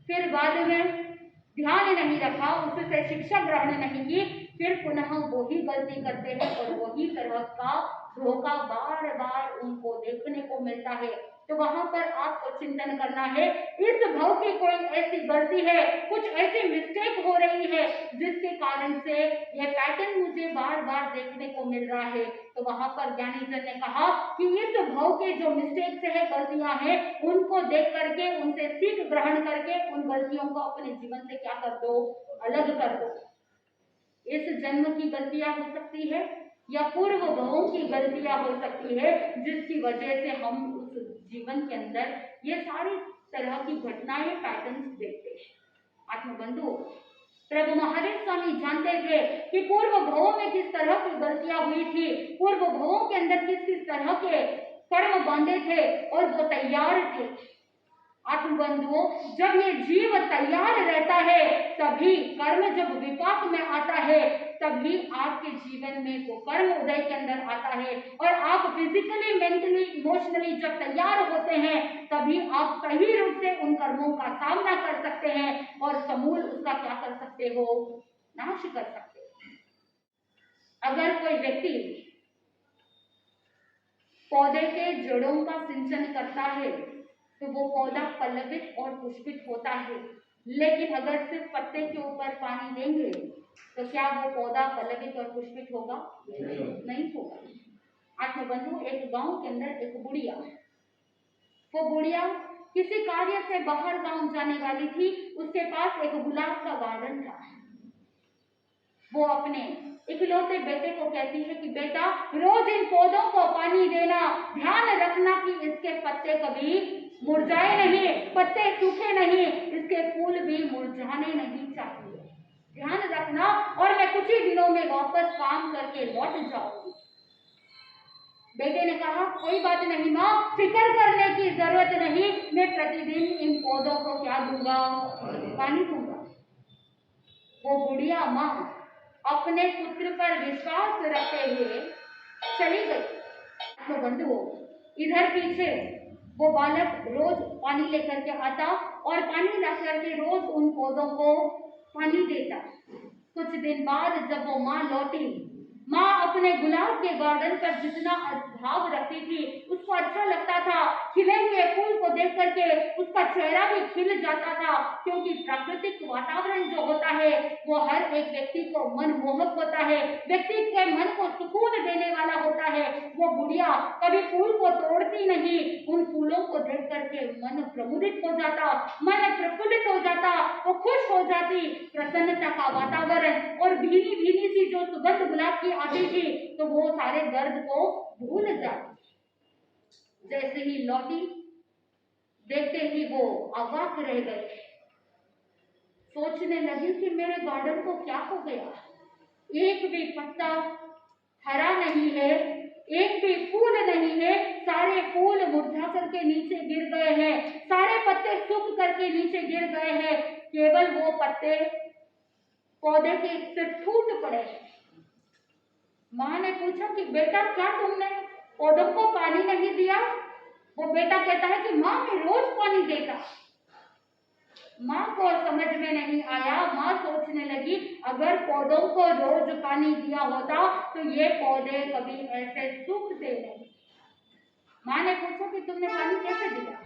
फिर बाद में ध्यान नहीं रखा, उससे शिक्षा ग्रहण नहीं की, फिर पुनः वही गलती करते हैं और वही तरह का धोखा बार बार उनको देखने को मिलता है। तो वहां पर आपको चिंतन करना है, इस भाव की कोई ऐसी गलती है, कुछ ऐसी मिस्टेक हो रही है जिसके कारण से यह पैटर्न मुझे बार बार देखने को मिल रहा है। तो वहां पर ज्ञानी जन ने कहा कि इस भाव के जो मिस्टेक्स है, गलतियां हैं, उनको देख करके उनसे सीख ग्रहण करके उन गलतियों को अपने जीवन से क्या कर दो, अलग कर दो। इस जन्म की गलतियां हो सकती है या पूर्व भवों की गलतियां हो सकती है जिसकी वजह से हम उस जीवन के अंदर ये सारी तरह की घटनाएं, पैटर्न्स देखते हैं। आत्मबंधु, प्रभु महावीर स्वामी जानते थे कि पूर्व भवों में किस तरह की गलतियां हुई थी, पूर्व भवों के अंदर किस किस तरह के कर्म बांधे थे और वो तैयार थे। आत्मबंधुओं, जब ये जीव तैयार रहता है तभी कर्म जब विपाक में आता है तभी आपके जीवन में वो कर्म उदय के अंदर आता है और आप फिजिकली, मेंटली, इमोशनली जब तैयार होते हैं तभी आप सही रूप से उन कर्मों का सामना कर सकते हैं और समूल उसका क्या कर सकते हो, नाश कर सकते हो। अगर कोई व्यक्ति पौधे के जड़ों का सिंचन करता है तो वो पौधा पल्लवित और पुष्पित होता है, लेकिन अगर सिर्फ पत्ते के ऊपर पानी देंगे तो क्या वो पौधा पल्लवित और पुष्पित होगा? नहीं होगा। आत्मबंधु, एक गांव के अंदर एक बुढ़िया, वो बुढ़िया किसी कार्य से बाहर गांव जाने वाली थी। उसके पास एक गुलाब का गार्डन था। वो अपने इकलौते बेटे को कहती है कि बेटा, रोज इन पौधों को पानी देना, ध्यान रखना कि इसके पत्ते कभी मुरझाए नहीं, पत्ते सूखे नहीं, इसके फूल भी मुरझाने नहीं चाहिए, ध्यान रखना, और मैं कुछ ही दिनों में वापस काम करके लौट जाऊंगी। बेटे ने कहा, कोई बात नहीं माँ, फिक्र करने की जरूरत नहीं, मैं प्रतिदिन इन पौधों को क्या दूंगा, पानी दूंगा। वो बुढ़िया माँ अपने पुत्र पर विश्वास रखते हुए चली गई। तो बंधुओं, इधर पीछे वो बालक रोज पानी लेकर के आता और पानी ला करके रोज उन पौधों को पानी देता। कुछ दिन बाद जब वो माँ लौटी, माँ अपने गुलाब के गार्डन पर जितना भाव रखती थी, उसको अच्छा लगता था। खिले हुए फूल को देख करके उसका चेहरा भी खिल जाता था, क्योंकि प्राकृतिक वातावरण जो होता है वो हर एक व्यक्ति को मनमोहक होता है, व्यक्ति के मन को सुकून देने वाला होता है। वो बुढ़िया कभी फूल को तोड़ती नहीं, उन फूलों को देख करके मन प्रमुदित हो जाता, मन प्रफुल्लित हो जाता, वो खुश हो जाती। प्रसन्नता का वातावरण और भीनी भीनी सी जो सुगंध गुलाब की आती थी, तो वो सारे दर्द को भूल जाती। जैसे ही लौटी, देखते ही वो अवाक रह गई। सोचने लगी कि मेरे गार्डन को क्या हो गया, एक भी पत्ता हरा नहीं है, एक भी फूल नहीं है, सारे फूल मुरझा करके नीचे गिर गए हैं, सारे पत्ते सूख करके नीचे गिर गए हैं, केवल वो पत्ते पौधे के सिर्फ टूट पड़े। माँ ने पूछा कि बेटा क्या तुमने पौधों को पानी नहीं दिया? वो बेटा कहता है कि माँ मैं रोज पानी देता। माँ को समझ में नहीं आया। माँ सोचने लगी अगर पौधों को रोज पानी दिया होता तो ये पौधे कभी ऐसे सूखते नहीं। माँ ने पूछा कि तुमने पानी कैसे दिया?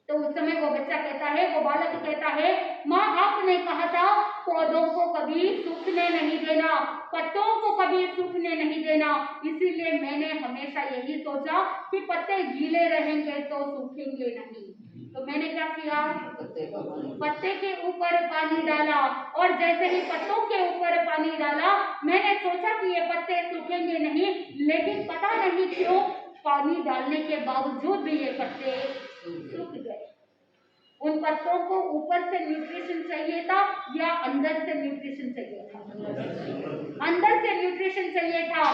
तो उस समय वो बच्चा कहता है, वो बालक कहता है, माँ आपने कहा था पौधों को कभी सूखने नहीं देना, पत्तों को कभी सूखने नहीं देना, इसीलिए मैंने हमेशा यही सोचा कि पत्ते गीले रहेंगे तो सूखेंगे नहीं। तो मैंने क्या किया, पत्ते के ऊपर पानी डाला, और जैसे ही पत्तों के ऊपर पानी डाला मैंने सोचा कि ये पत्ते सूखेंगे नहीं, लेकिन पता नहीं क्यों पानी डालने के बावजूद भी ये पत्ते सूख गए। उन पत्तों को ऊपर से न्यूट्रिशन चाहिए था या अंदर से न्यूट्रिशन चाहिए था? अंदर से न्यूट्रिशन चाहिए था,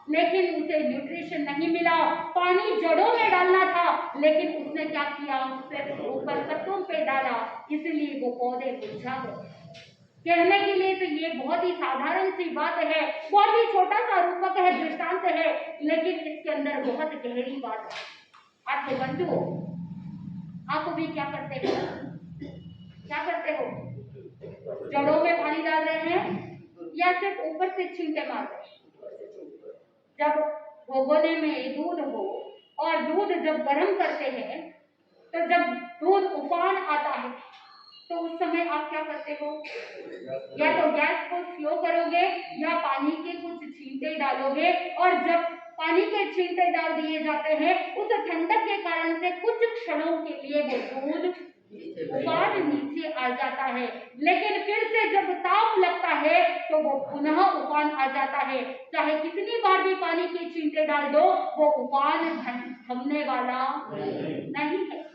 लेकिन उसे न्यूट्रिशन नहीं मिला। पानी जड़ों में डालना था, लेकिन उसने क्या किया, सिर्फ ऊपर पत्तों पे डाला, इसलिए वो पौधे मुरझा गए। कहने के लिए तो ये बहुत ही साधारण सी बात है, बहुत ही छोटा सा रूपक है, दृष्टांत है, लेकिन इसके अंदर बहुत गहरी बात है। आप तो बंधुओं, आप भी क्या करते हो, क्या करते हो? जड़ों में पानी डाल रहे हैं या सिर्फ ऊपर से छींटे मार रहे हैं? जब भगोने में दूध हो और दूध जब गर्म करते हैं, तो जब दूध उफान आता है तो उस समय आप क्या करते हो? या तो गैस को स्लो करोगे या पानी के कुछ छींटे डालोगे, और जब पानी के छींटे डाल दिए जाते हैं उस ठंडक के कारण से कुछ क्षणों के लिए वो दूध उफान नीचे आ जाता है, लेकिन फिर से जब ताप लगता है तो वो पुनः उफान आ जाता है। चाहे कितनी बार भी पानी के छींटे डाल दो, वो उफान थमने वाला नहीं है।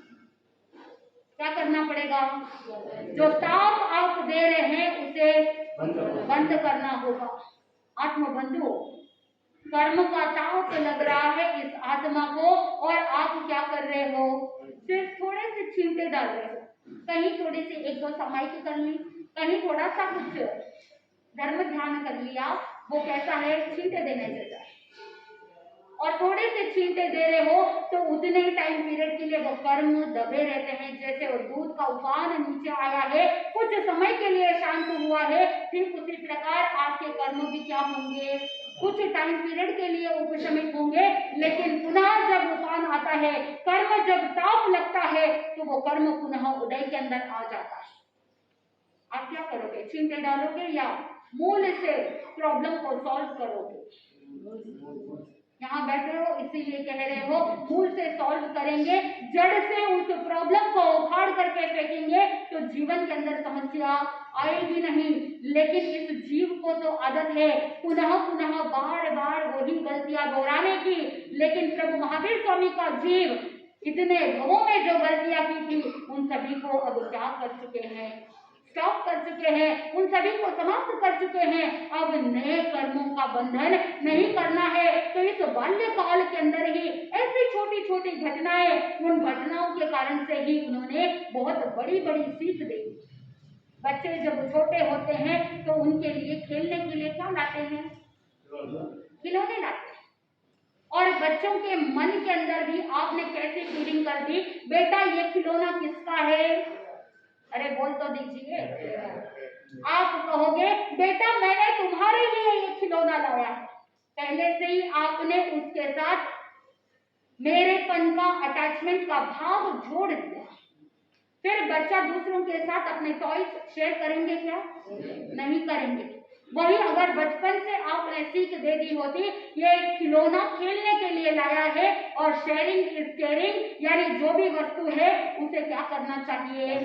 क्या करना पड़ेगा? जो ताप आप दे रहे हैं उसे बंद करना होगा। आत्मबंधुओं, कर्म का ताप लग रहा है इस आत्मा को, और आप क्या कर रहे हो? सिर्फ थोड़े से छींटे डाल रहे हो, कहीं थोड़ी सी एक दो समाई कर ली, कहीं थोड़ा सा कुछ धर्म ध्यान कर लिया, वो कैसा है, छींटे देने जैसा है। और थोड़े से छींटे दे रहे हो तो उतने ही टाइम पीरियड के लिए वो कर्म दबे रहते हैं। जैसे वो दूध का उफान नीचे आया है, कुछ समय के लिए शांत हुआ है, ठीक उसी प्रकार आपके कर्म भी क्या होंगे, कुछ टाइम पीरियड के लिए उपशमित होंगे, लेकिन पुनः जब उफान आता है, कर्म जब ताप लगता है, तो वो कर्म पुनः उदय के अंदर आ जाता है। आप क्या करोगे? छींटे डालोगे या मूल से प्रॉब्लम को सॉल्व करोगे? यहाँ बैठे हो इसीलिए कह रहे हो, मूल से सॉल्व करेंगे, जड़ से उस प्रॉब्लम को उखाड़ करके फेंकेंगे तो जीवन के अंदर समस्या आएगी नहीं। लेकिन इस जीव को तो आदत है पुनः पुनः बार बार वही गलतियां दोहराने की, लेकिन प्रभु महावीर स्वामी का जीव इतने भवों में जो गलतियां की थी उन सभी को अब क्या कर चुके हैं, स्टॉप कर चुके हैं, उन सभी को समाप्त कर चुके हैं। अब नए कर्मों का बंधन नहीं करना है। तो इस बाल्यकाल के अंदर ही ऐसी छोटी छोटी घटनाएं, उन घटनाओं के कारण से ही उन्होंने बहुत बड़ी बड़ी सीख दी। बच्चे जब छोटे होते हैं तो उनके लिए खेलने के लिए क्या लाते हैं? खिलौने लाते हैं। और बच्चों के मन के अंदर भी आपने कैसी फीलिंग कर दी, बेटा ये खिलौना किसका है? अरे बोल तो दीजिए। आप कहोगे बेटा मैंने तुम्हारे लिए ये खिलौना लाया है। पहले से ही आपने उसके साथ मेरेपन का, अटैचमेंट का भाव जोड़ दिया। फिर बच्चा दूसरों के साथ अपने टॉयज शेयर करेंगे क्या? नहीं करेंगे। वही अगर बचपन से आपने सीख दे दी होती, ये खिलौना खेलने के लिए लाया है और शेयरिंग इज केयरिंग, यानी जो भी वस्तु है उसे क्या करना चाहिए?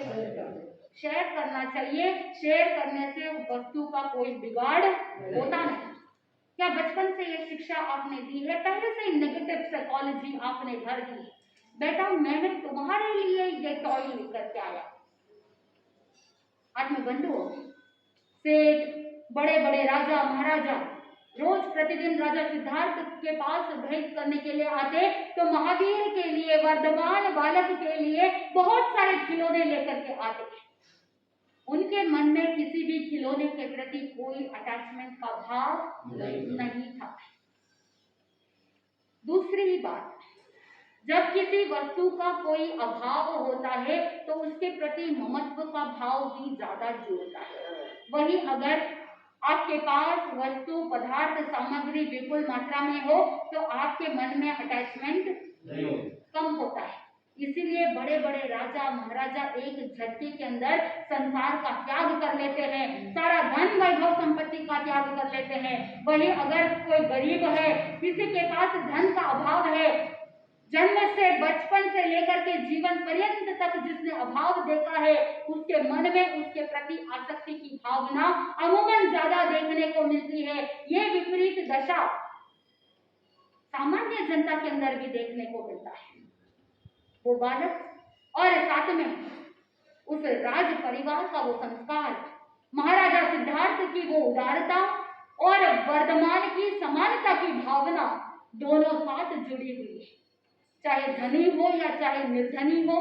शेयर करना चाहिए। शेयर करने से वस्तु का कोई बिगाड़ होता नहीं। क्या बचपन से ये शिक्षा आपने दी है? पहले से नेगेटिव साइकोलॉजी आपने भर दी है। बेटा मैंने तुम्हारे लिए ये टॉय लेकर के आया। आत्मबंधु, सेठ, बड़े बड़े राजा महाराजा रोज प्रतिदिन राजा सिद्धार्थ के पास भेंट करने के लिए आते, तो महावीर के लिए, वर्धमान बालक के लिए बहुत सारे खिलौने लेकर के आते। उनके मन में किसी भी खिलौने के प्रति कोई अटैचमेंट का भाव नहीं था। दूसरी बात, जब किसी वस्तु का कोई अभाव होता है तो उसके प्रति ममत्व का भाव भी ज्यादा जुड़ता है। वही अगर आपके पास वस्तु, पदार्थ, सामग्री विपुल मात्रा में हो तो आपके मन में अटैचमेंट कम होता है। इसीलिए बड़े बड़े राजा महाराजा एक झटके के अंदर संसार का त्याग कर लेते हैं, सारा धन वैभव संपत्ति का त्याग कर लेते हैं। वही अगर कोई गरीब है, किसी के पास धन का अभाव है, जन्म से, बचपन से लेकर के जीवन पर्यंत तक जिसने अभाव देखा है, उसके मन में उसके प्रति आसक्ति की भावना अमूमन ज्यादा देखने को मिलती है। ये विपरीत दशा सामान्य जनता के अंदर भी देखने को मिलता है। वो बालक और साथ में उस राज परिवार का वो संस्कार, महाराजा सिद्धार्थ की वो उदारता और वर्धमान की समानता की भावना दोनों साथ जुड़ी हुई है। चाहे धनी हो या चाहे निर्धनी हो,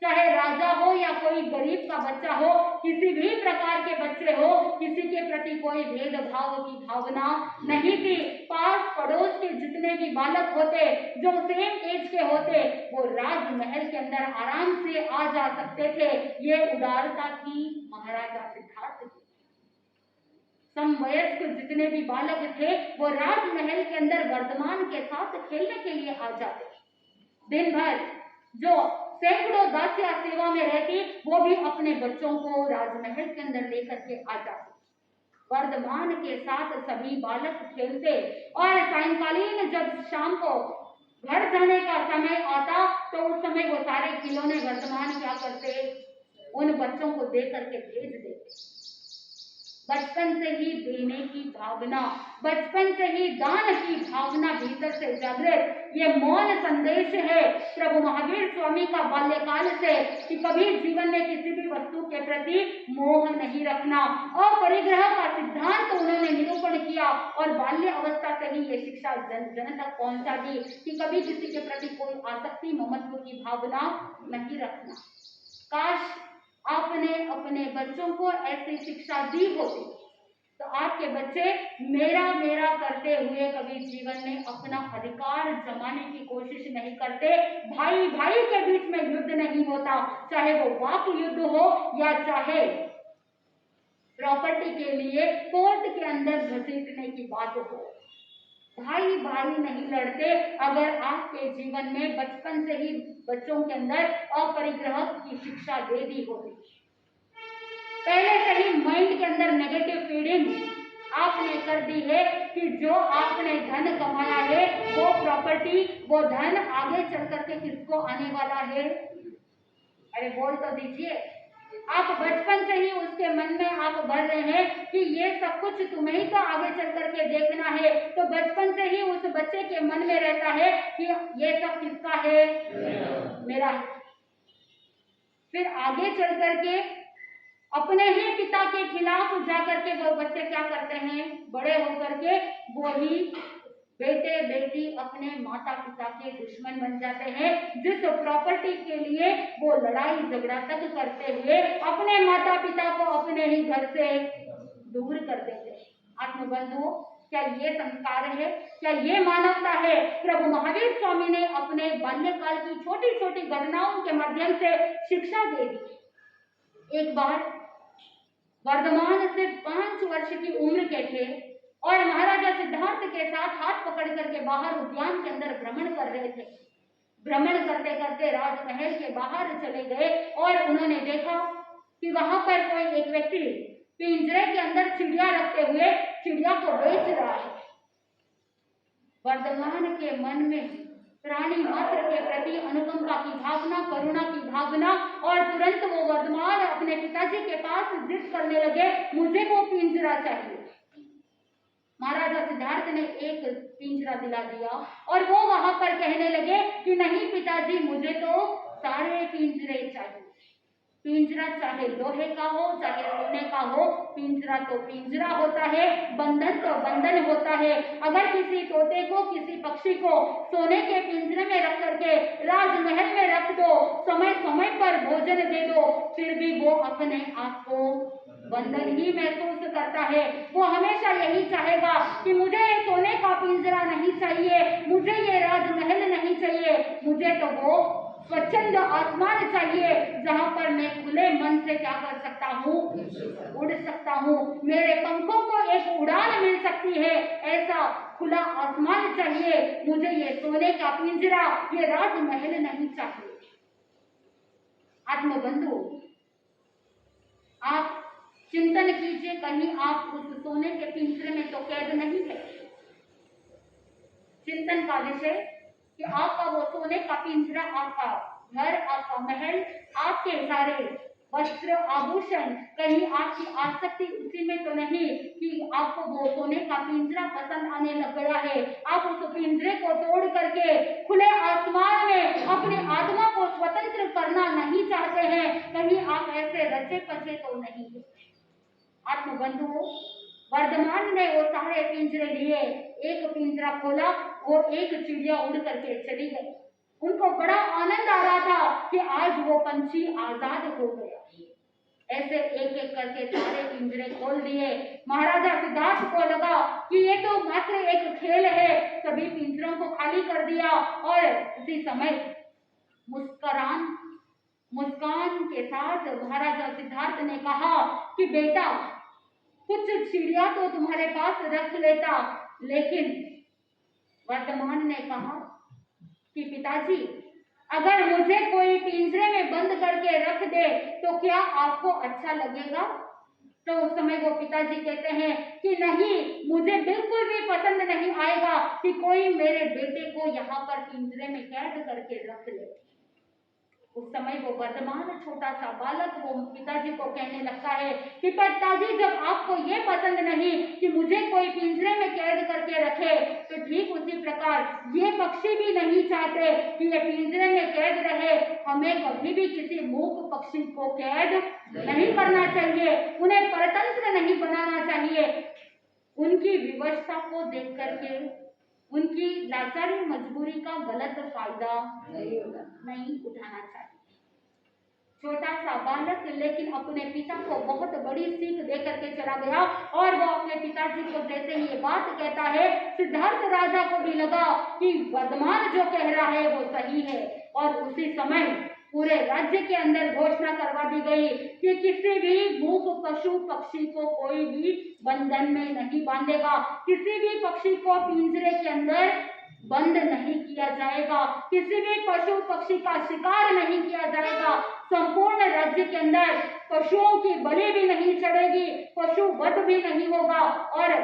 चाहे राजा हो या कोई गरीब का बच्चा हो, किसी भी प्रकार के बच्चे हो, किसी के प्रति कोई भेदभाव की भावना नहीं थी। पास पड़ोस के जितने भी बालक होते जो सेम एज के होते, वो राजमहल के अंदर आराम से आ जा सकते थे। ये उदारता थी महाराजा सिद्धार्थ की। समवयस्क जितने भी बालक थे वो राजमहल के अंदर वर्धमान के साथ खेलने के लिए आ जाते। दिन भर जो सैकड़ों दासियां सेवा में रहती, वो भी अपने बच्चों को राजमहल के अंदर लेकर के आ जाते। वर्धमान के साथ सभी बालक खेलते और सायंकालीन जब शाम को घर जाने का समय आता तो उस समय वो सारे खिलौने वर्धमान क्या करते, उन बच्चों को दे करके भेज देते। बचपन से ही देने की भावना, बचपन से ही दान की भावना भीतर से जागृत, ये मौन संदेश है प्रभु महावीर स्वामी का बाल्यकाल से कि कभी जीवन में किसी भी वस्तु के प्रति मोह नहीं रखना। और परिग्रह का सिद्धांत उन्होंने निरूपण किया और बाल्य अवस्था से ही ये शिक्षा जन जन तक पहुंचा दी कि कभी किसी के प्रति कोई आसक्ति, ममत्व की भावना नहीं रखना। काश आपने अपने बच्चों को ऐसी शिक्षा दी होती तो आपके बच्चे मेरा मेरा करते हुए कभी जीवन में अपना अधिकार जमाने की कोशिश नहीं करते। भाई भाई के बीच में युद्ध नहीं होता, चाहे वो वाक युद्ध हो या चाहे प्रॉपर्टी के लिए कोर्ट के अंदर घसीटने की बात हो। भाई भाई नहीं लड़ते अगर आपके जीवन में बचपन से ही बच्चों के अंदर अपरिग्रह की शिक्षा दे दी होती। पहले से ही माइंड के अंदर नेगेटिव फीडिंग आपने कर दी है कि जो आपने धन कमाया है वो प्रॉपर्टी, वो धन आगे चल करके किसको आने वाला है? अरे बोल तो दीजिए। आप बचपन से ही उसके मन में आप भर रहे हैं कि ये सब कुछ तुम्हें ही तो आगे चल करके देखना है, तो बचपन से ही उस बच्चे के मन में रहता है कि ये सब किसका है? मेरा। फिर आगे चल करके अपने ही पिता के खिलाफ जाकर के वो बच्चे क्या करते हैं? बड़े होकर के वो ही बेटे बेटी अपने माता पिता के दुश्मन बन जाते हैं। जिस प्रॉपर्टी के लिए वो लड़ाई झगड़ा तक करते हुए अपने माता पिता को अपने ही घर से दूर कर देते हैं। आत्मबंधुओं, क्या ये संस्कार है? क्या ये मानवता है? प्रभु महावीर स्वामी ने अपने बाल्यकाल की छोटी छोटी घटनाओं के माध्यम से शिक्षा दे दी। एक बार वर्धमान से 5 वर्ष की उम्र के थे और महाराजा सिद्धार्थ के साथ हाथ पकड़ करके बाहर उद्यान के अंदर भ्रमण कर रहे थे। भ्रमण करते करते राजमहल के बाहर चले गए और उन्होंने देखा कि वहां पर कोई एक व्यक्ति पिंजरे के अंदर चिड़िया रखते हुए चिड़िया को बेच रहा है। वर्धमान के मन में प्राणी मात्र के प्रति अनुकंपा की भावना, करुणा की भावना, और तुरंत वो वर्धमान अपने पिताजी के पास जिद करने लगे, मुझे वो पिंजरा चाहिए। महाराजा सिद्धार्थ ने एक पिंजरा दिला दिया और वो वहां पर कहने लगे कि नहीं पिताजी, मुझे तो सारे पिंजरे चाहिए। पिंजरा चाहे लोहे का हो चाहे सोने का हो, पिंजरा तो पिंजरा होता है, बंधन तो बंधन होता है। अगर किसी तोते को, किसी पक्षी को सोने के पिंजरे में रख करके राजमहल में रख दो, समय समय पर भोजन दे दो, फिर भी वो अपने आप को बंधन ही महसूस करता है। वो हमेशा यही चाहेगा कि मुझे सोने का पिंजरा नहीं चाहिए, मुझे ये राजमहल नहीं चाहिए, मुझे तो वो स्वच्छंद आसमान चाहिए जहां पर मैं खुले मन से क्या कर सकता हूँ, उड़ सकता हूँ, मेरे पंखों को एक उड़ान मिल सकती है, ऐसा खुला आसमान चाहिए। मुझे ये सोने का पिंजरा, ये राजमहल नहीं चाहिए। आत्मबंधु, आप चिंतन कीजिए, कहीं आप उस सोने के पिंजरे में तो कैद नहीं है। चिंतन का विषय कि आपका वो सोने का पिंजरा, आपका घर, आपका महल, आपके सारे वस्त्र आभूषण, कहीं आपकी आसक्ति उसी में तो नहीं कि आपको वो सोने का पिंजरा पसंद आने लग गया है, आप उस पिंजरे को तोड़ करके खुले आसमान में अपनी आत्मा को स्वतंत्र करना नहीं चाहते हैं, कहीं आप ऐसे रचे पचे तो नहीं है। आत्मबंधुओं, वर्धमान ने वो सारे पिंजरे लिए, एक पिंजरा खोला, वो एक चिड़िया उड़ करके चली गई। उनको बड़ा आनंद आ रहा था कि आज वो पंछी आजाद हो गया। ऐसे एक एक करके सारे पिंजरे खोल दिए। महाराजा सिद्धार्थ को लगा कि ये तो मात्र एक खेल है, सभी पिंजरों को खाली कर दिया और उसी समय मुस्कान के साथ महाराजा सिद्धार्थ ने कहा कि बेटा, कुछ चिड़िया तो तुम्हारे पास रख लेता, लेकिन वर्धमान ने कहा कि पिताजी, अगर मुझे कोई पिंजरे में बंद करके रख दे तो क्या आपको अच्छा लगेगा? तो उस समय वो पिताजी कहते हैं कि नहीं, मुझे बिल्कुल भी पसंद नहीं आएगा कि कोई मेरे बेटे को यहाँ पर पिंजरे में कैद करके रख ले। उस समय वो वर्धमान छोटा सा बालक वो पिताजी को कहने लगता है कि पिताजी, जब आपको ये पसंद नहीं कि मुझे कोई पिंजरे में कैद करके रखे, तो ठीक उसी प्रकार ये पक्षी भी नहीं चाहते कि ये पिंजरे में कैद रहे। हमें कभी भी किसी मूक पक्षी को कैद नहीं करना चाहिए, उन्हें परतंत्र नहीं बनाना चाहिए। उनकी विवशता को देख करके उनकी लाचारी मजबूरी का गलत फायदा नहीं उठाना चाहिए। छोटा सा बालक लेकिन अपने पिता को बहुत बड़ी सीख दे करके चला गया और वो अपने पिताजी को जैसे ही ये बात कहता है, सिद्धार्थ राजा को भी लगा कि वर्धमान जो कह रहा है वो सही है। और उसी समय पूरे राज्य के अंदर घोषणा करवा दी गई कि किसी भी मूक पशु पक्षी को कोई भी बंधन में नहीं बांधेगा, किसी भी पक्षी को पिंजरे के अंदर बंद नहीं किया जाएगा, किसी भी पशु पक्षी का शिकार नहीं किया जाएगा। संपूर्ण राज्य के अंदर पशुओं की बलि भी नहीं चढ़ेगी, पशु वध भी नहीं होगा और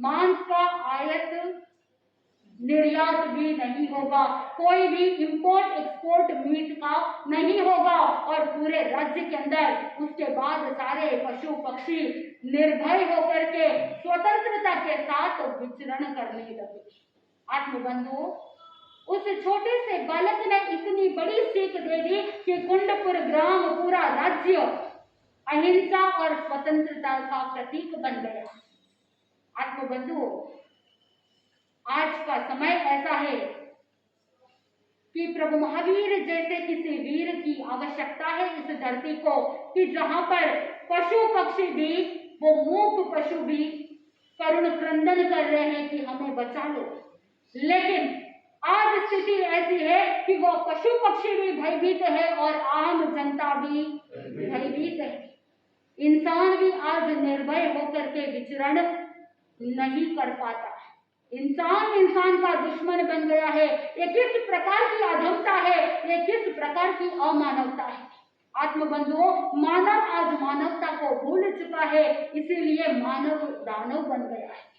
मांस का आयात निर्यात भी नहीं होगा, कोई भी इंपोर्ट एक्सपोर्ट मीट का नहीं होगा और पूरे राज्य के अंदर उसके बाद सारे पशु पक्षी निर्भय होकर के स्वतंत्रता के साथ विचरण करने लगे। आत्मबंधुओं, उस छोटे से बालक ने इतनी बड़ी सीख दे दी कि कुंडपुर ग्राम, पूरा राज्य अहिंसा और स्वतंत्रता का प्रतीक बन गया। आत्मबंधुओं, आज का समय ऐसा है कि प्रभु महावीर जैसे किसी वीर की आवश्यकता है इस धरती को, कि जहां पर पशु पक्षी भी, वो मूक पशु भी करुण क्रंदन कर रहे हैं कि हमें बचा लो। लेकिन आज स्थिति ऐसी है कि वो पशु पक्षी भी भयभीत है और आम जनता भी भयभीत है। इंसान भी आज निर्भय होकर के विचरण नहीं कर पाता। इंसान इंसान का दुश्मन बन गया है। ये किस प्रकार की अधमता है, ये किस प्रकार की अमानवता है। आत्मबंधुओं, मानव आज मानवता को भूल चुका है, इसीलिए मानव दानव बन गया है।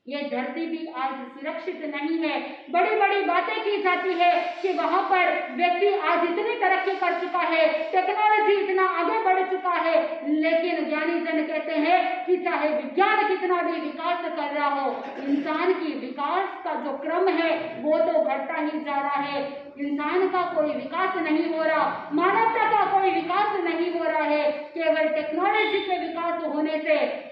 ये धरती भी आज सुरक्षित नहीं है। बड़ी बड़ी बातें की जाती है कि वहां पर व्यक्ति आज इतनी तरक्की कर चुका है, टेक्नोलॉजी इतना आगे बढ़ चुका है, लेकिन ज्ञानी जन कहते हैं कि चाहे विज्ञान कितना भी विकास कर रहा हो, इंसान की विकास का जो क्रम है वो तो बढ़ता ही जा रहा है। इंसान का कोई विकास नहीं हो रहा, मानवता का कोई विकास नहीं हो रहा है। केवल टेक्नोलॉजी के विकास होने से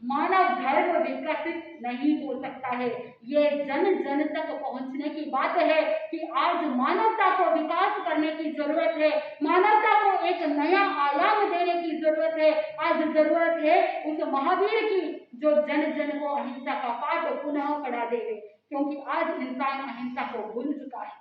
मानव धर्म विकसित नहीं हो सकता है। ये जन जन तक पहुंचने की बात है कि आज मानवता को विकास करने की जरूरत है, मानवता को एक नया आयाम देने की जरूरत है। आज जरूरत है उस महावीर की जो जन जन को अहिंसा का पाठ पुनः पढ़ा देवे, क्योंकि आज इंसान अहिंसा को भूल चुका है।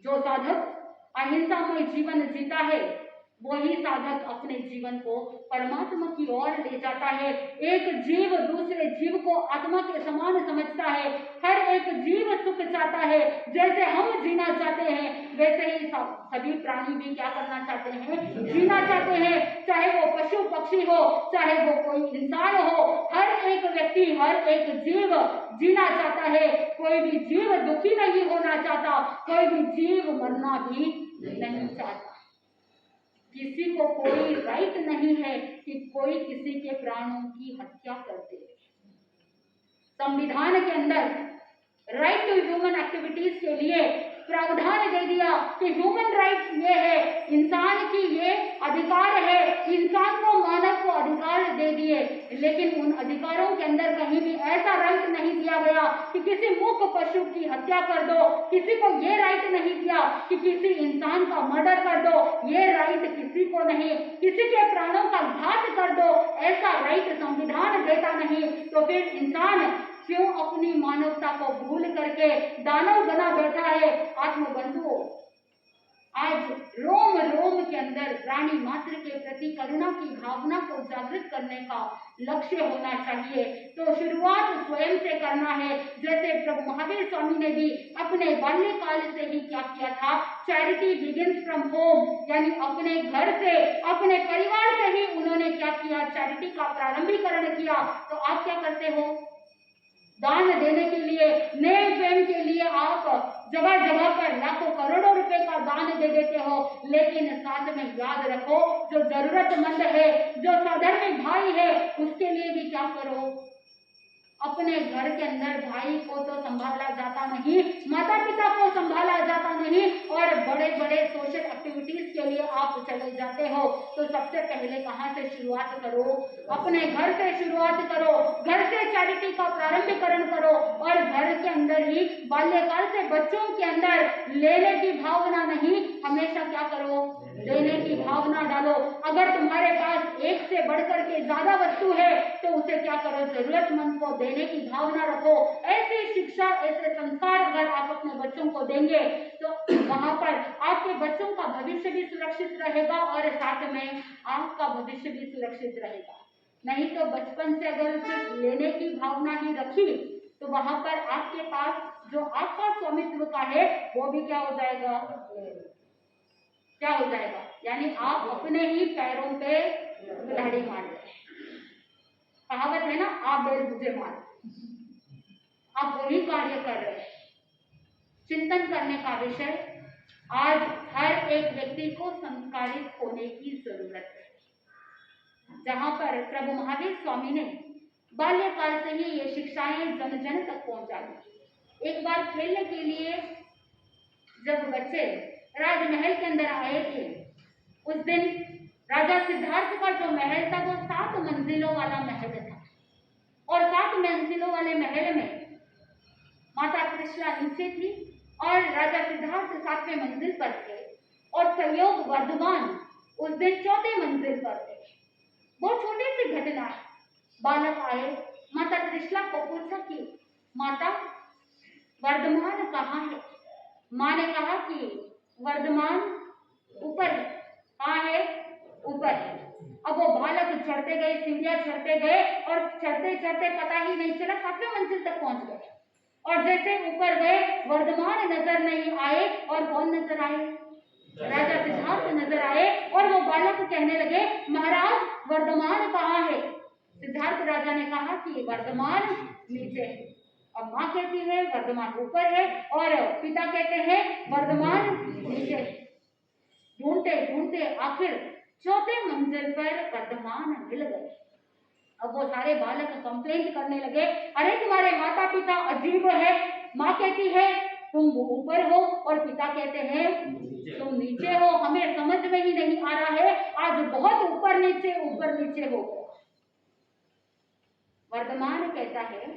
जो साधक अहिंसामय जीवन जीता है वही साधक अपने जीवन को परमात्मा की ओर ले जाता है। एक जीव दूसरे जीव को आत्मा के समान समझता है। हर एक जीव सुख चाहता है। जैसे हम जीना चाहते हैं वैसे ही सभी प्राणी भी क्या करना चाहते हैं, जीना चाहते हैं। चाहे वो पशु पक्षी हो, चाहे वो कोई इंसान हो, हर एक व्यक्ति, हर एक जीव जीना चाहता है। कोई भी जीव दुखी नहीं होना चाहता, कोई भी जीव मरना भी नहीं चाहता। किसी को कोई राइट नहीं है कि कोई किसी के प्राणों की हत्या कर दे। संविधान के अंदर राइट टू ह्यूमन एक्टिविटीज के लिए प्रावधान दे दिया कि ह्यूमन राइट्स ये है, इंसान की ये अधिकार है, इंसान को, मानव को अधिकार दे दिए। लेकिन उन अधिकारों के अंदर कहीं भी ऐसा राइट नहीं दिया गया कि किसी मूक पशु की हत्या कर दो। किसी को ये राइट नहीं दिया कि किसी इंसान का मर्डर कर दो। ये राइट किसी को नहीं। किसी के प्राणों का घात कर दो, ऐसा राइट संविधान देता नहीं। तो फिर इंसान क्यों अपनी मानवता को भूल करके दानव बना बैठा है। आत्मबंधुओं, आज रोम रोम के अंदर प्राणी मात्र के प्रति करुणा की भावना को जागृत करने का लक्ष्य होना चाहिए। तो शुरुआत स्वयं से करना है। जैसे प्रभु महावीर स्वामी ने भी अपने बाल्यकाल से ही क्या किया था, चैरिटी बिगिंस फ्रॉम होम, यानी अपने घर से, अपने परिवार से ही उन्होंने क्या किया, चैरिटी का प्रारंभीकरण किया। तो आप क्या करते हो, दान देने के लिए, नेम फेम के लिए आप जगह जगह पर लाखों करोड़ों रुपए का दान दे देते हो। लेकिन साथ में याद रखो, जो जरूरतमंद है, जो साधारण भाई है, उसके लिए भी क्या करो। अपने घर के अंदर भाई को तो संभाला जाता नहीं, माता पिता को संभाला जाता नहीं, और बड़े बड़े सोशल एक्टिविटीज के लिए आप चले जाते हो। तो सबसे पहले कहाँ से शुरुआत करो, अपने घर से शुरुआत करो। घर से चैरिटी का प्रारंभीकरण करो, और घर के अंदर ही बाल्यकाल से बच्चों के अंदर लेने की भावना नहीं, हमेशा क्या करो, देने की भावना डालो। अगर तुम्हारे पास एक से बढ़कर के ज्यादा वस्तु है तो उसे क्या करो, जरूरतमंद को देने की भावना रखो। ऐसी शिक्षा, ऐसे संस्कार अगर आप अपने बच्चों को देंगे तो वहां पर आपके बच्चों का भविष्य भी सुरक्षित रहेगा और साथ में आपका भविष्य भी सुरक्षित रहेगा। नहीं तो बचपन से अगर सिर्फ लेने की भावना ही रखी तो वहां पर आपके पास जो आपका स्वामित्व का है वो भी क्या हो जाएगा, क्या हो जाएगा, यानी आप अपने ही पैरों पे कुल्हाड़ी मार रहे। कहावत है ना, आप बैल मुझे मार, आप वही कार्य कर रहे हैं। चिंतन करने का विषय, आज हर एक व्यक्ति को संस्कारित होने की जरूरत है। जहां पर प्रभु महावीर स्वामी ने बाल्यकाल से ही ये शिक्षाएं जन जन तक पहुंचा दी। एक बार खेलने के लिए जब बच्चे राजमहल के अंदर आए थे, उस दिन राजा सिद्धार्थ का जो महल था वो 7 मंजिलों वाला महल था, और 7 मंजिलों वाले महल में माता त्रिशला नीचे थी और राजा सिद्धार्थ 7वें मंजिल पर थे और सहयोग वर्धमान उस दिन 4थे मंजिल पर थे। बहुत छोटी सी घटना है। बालक आए, माता त्रिशला को पूछा कि माता वर्धमान कहाँ है? माँ ने कहा कि वर्धमान ऊपर है। कहाँ है? ऊपर है। अब वो बालक चढ़ते गए, सीढ़ियां चढ़ते गए और चढ़ते चढ़ते पता ही नहीं चला 7वें मंजिल तक पहुंच गए। और जैसे ऊपर गए वर्धमान नजर नहीं आए और कौन नजर आए? राजा सिद्धार्थ नजर आए और वो बालक कहने लगे महाराज वर्धमान कहाँ है? सिद्धार्थ राजा ने कहा कि वर्धमान नीचे है। अब माँ कहती है वर्धमान ऊपर है और पिता कहते हैं वर्धमान नीचे है। ढूंढते ढूंढते आखिर 4थे मंजिल पर वर्धमान मिल गए। अब वो सारे बालक कंप्लेंट करने लगे, अरे तुम्हारे माता पिता अजीब है। माँ कहती है तुम ऊपर हो और पिता कहते हैं तुम नीचे हो, हमें समझ में ही नहीं आ रहा है, आज बहुत ऊपर नीचे हो। वर्धमान कहता है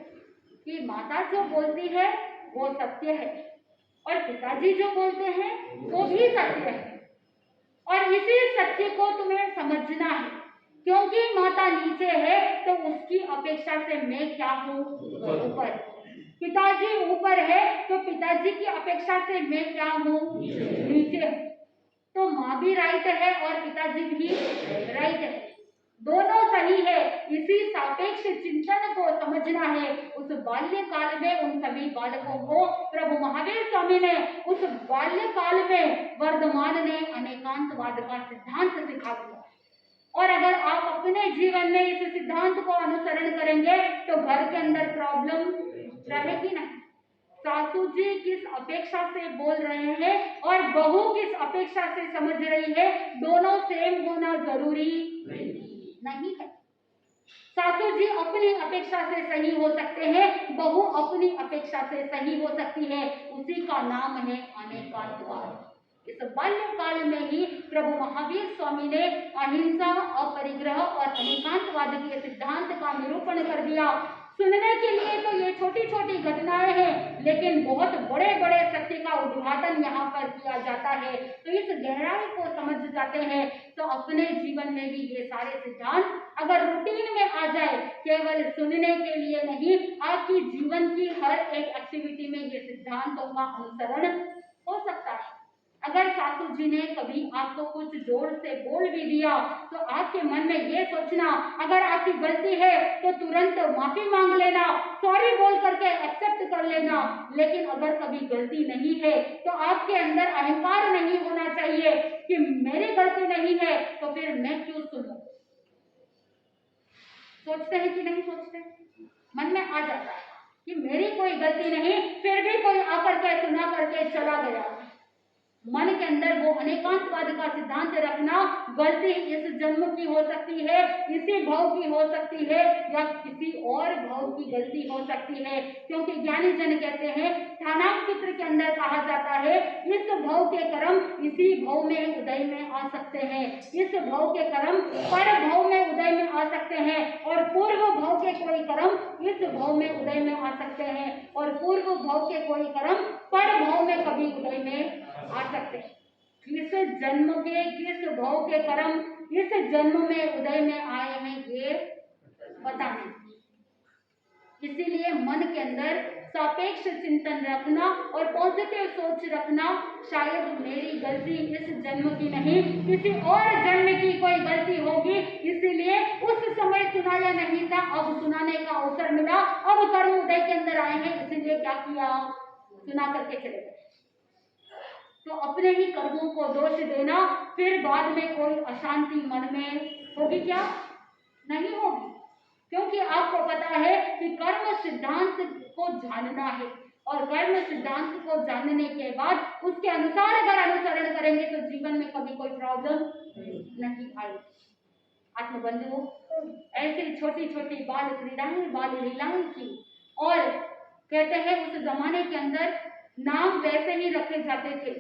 कि माता जो बोलती है वो सत्य है और पिताजी जो बोलते हैं वो भी सत्य है और इसी सत्य को तुम्हें समझना है, क्योंकि माता नीचे है तो उसकी अपेक्षा से मैं क्या हूँ? ऊपर। पिताजी ऊपर है तो पिताजी की अपेक्षा से मैं क्या हूँ? नीचे। तो माँ भी राइट है और पिताजी भी राइट है, दोनों सही है। इसी सापेक्ष चिंतन को समझना है। उस बाल्यकाल में उन सभी बालकों को प्रभु महावीर स्वामी ने उस बाल्यकाल में वर्धमान ने अनेकांतवाद का सिद्धांत सिखा दिया। और अगर आप अपने जीवन में इस सिद्धांत को अनुसरण करेंगे तो घर के अंदर प्रॉब्लम रहेगी नहीं। सासू जी किस अपेक्षा से बोल रहे हैं और बहू किस अपेक्षा से समझ रही है, दोनों सेम होना जरूरी नहीं है। सासू जी अपनी अपेक्षा से सही हो सकते हैं, बहू अपनी अपेक्षा से सही हो सकती है। उसी का नाम है अनेकांतवाद। इस बाल्यकाल में ही प्रभु महावीर स्वामी ने अहिंसा, अपरिग्रह और अनेकांतवाद के सिद्धांत का निरूपण कर दिया। सुनने के लिए तो ये छोटी छोटी घटनाएं हैं, लेकिन बहुत बड़े बड़े सत्य का उद्घाटन यहाँ पर किया जाता है। तो इस गहराई को समझ जाते हैं तो अपने जीवन में भी ये सारे सिद्धांत अगर रूटीन में आ जाए, केवल सुनने के लिए नहीं, आपकी जीवन की हर एक एक्टिविटी में ये सिद्धांतों का अनुसरण हो सकता है। अगर सासू जी ने कभी आपको कुछ जोर से बोल भी दिया तो आपके मन में ये सोचना, अगर आपकी गलती है तो तुरंत माफी मांग लेना, सॉरी बोल करके एक्सेप्ट कर लेना। लेकिन अगर कभी गलती नहीं है तो आपके अंदर अहंकार नहीं होना चाहिए कि मेरी गलती नहीं है तो फिर मैं क्यों सुनूं। सोचते हैं कि नहीं सोचते? मन में आ जाता है कि मेरी कोई गलती नहीं, फिर भी कोई आकर के सुना करके चला गया। मन के अंदर वो अनेकांतवाद का सिद्धांत रखना, गलती इस जन्म की हो सकती है, इसी भाव की हो सकती है या किसी और भाव की गलती हो सकती है। क्योंकि ज्ञानी जन कहते हैं, ठाणाक सूत्र के अंदर कहा जाता है, इस भाव के कर्म इसी भाव में उदय में आ सकते हैं, इस भाव के कर्म पर भाव में उदय में आ सकते हैं और पूर्व भाव के कोई कर्म इस भाव में उदय में आ सकते हैं और पूर्व भाव के कोई कर्म पर भाव में कभी उदय में आ सकते हैं। किस जन्म के किस भाव के कर्म इस जन्म में उदय में आए हैं ये पता नहीं। इसीलिए मन के अंदर सापेक्ष चिंतन रखना और पॉजिटिव सोच रखना, शायद मेरी गलती इस जन्म की नहीं, किसी और जन्म की कोई गलती होगी, इसीलिए उस समय सुनाया नहीं था, अब सुनाने का अवसर मिला, अब कर्म उदय के अंदर आए हैं, इसीलिए क्या किया, सुना करके चले गए। तो अपने ही कर्मों को दोष देना, फिर बाद में कोई अशांति मन में होगी क्या? नहीं होगी, क्योंकि आपको पता है कि कर्म सिद्धांत को जानना है और कर्म सिद्धांत को जानने के बाद उसके अनुसार अगर अनुसरण करेंगे तो जीवन में कभी कोई प्रॉब्लम नहीं आएगी। आत्मबंधुओं, ऐसी छोटी छोटी बाल क्रीड़ाएं, बाल लीलाएं की और कहते हैं उस जमाने के अंदर नाम वैसे ही रखे जाते थे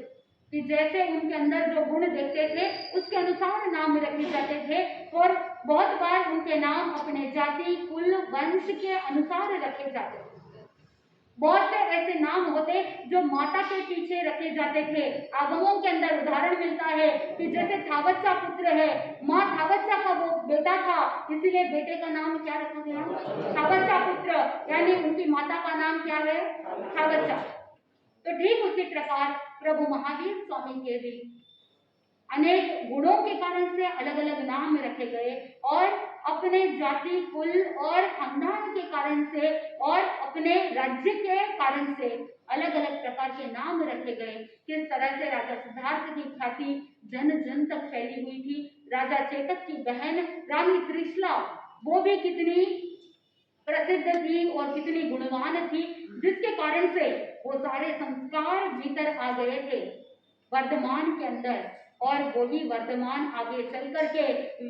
कि जैसे उनके अंदर जो गुण देखते थे उसके अनुसार नाम रखे जाते थे और बहुत बार उनके नाम अपने जाति, कुल, वंश के अनुसार रखे जाते थे। बहुत से ऐसे नाम होते जो माता के पीछे रखे जाते थे। आगमों के अंदर उदाहरण मिलता है कि जैसे थावत्सा पुत्र है, माँ थावत्सा का वो बेटा था, इसीलिए बेटे का नाम क्या रखा गया? थावत्सा पुत्र, यानी उनकी माता का नाम क्या है? थावत्सा। तो ठीक उसी प्रकार प्रभु महावीर स्वामी के भी अनेक गुणों के कारण से अलग अलग नाम रखे गए और अपने जाति, कुल और खानदान के कारण से और अपने राज्य के कारण से अलग अलग प्रकार के नाम रखे गए। किस तरह से राजा सिद्धार्थ की ख्याति जन जन तक फैली हुई थी। राजा चेतक की बहन रानी त्रिशला, वो भी कितनी प्रसिद्ध थी और कितनी गुणवान थी, जिसके कारण से वो सारे संस्कार भीतर आ गए थे वर्धमान के अंदर, और वही वर्धमान आगे चल करके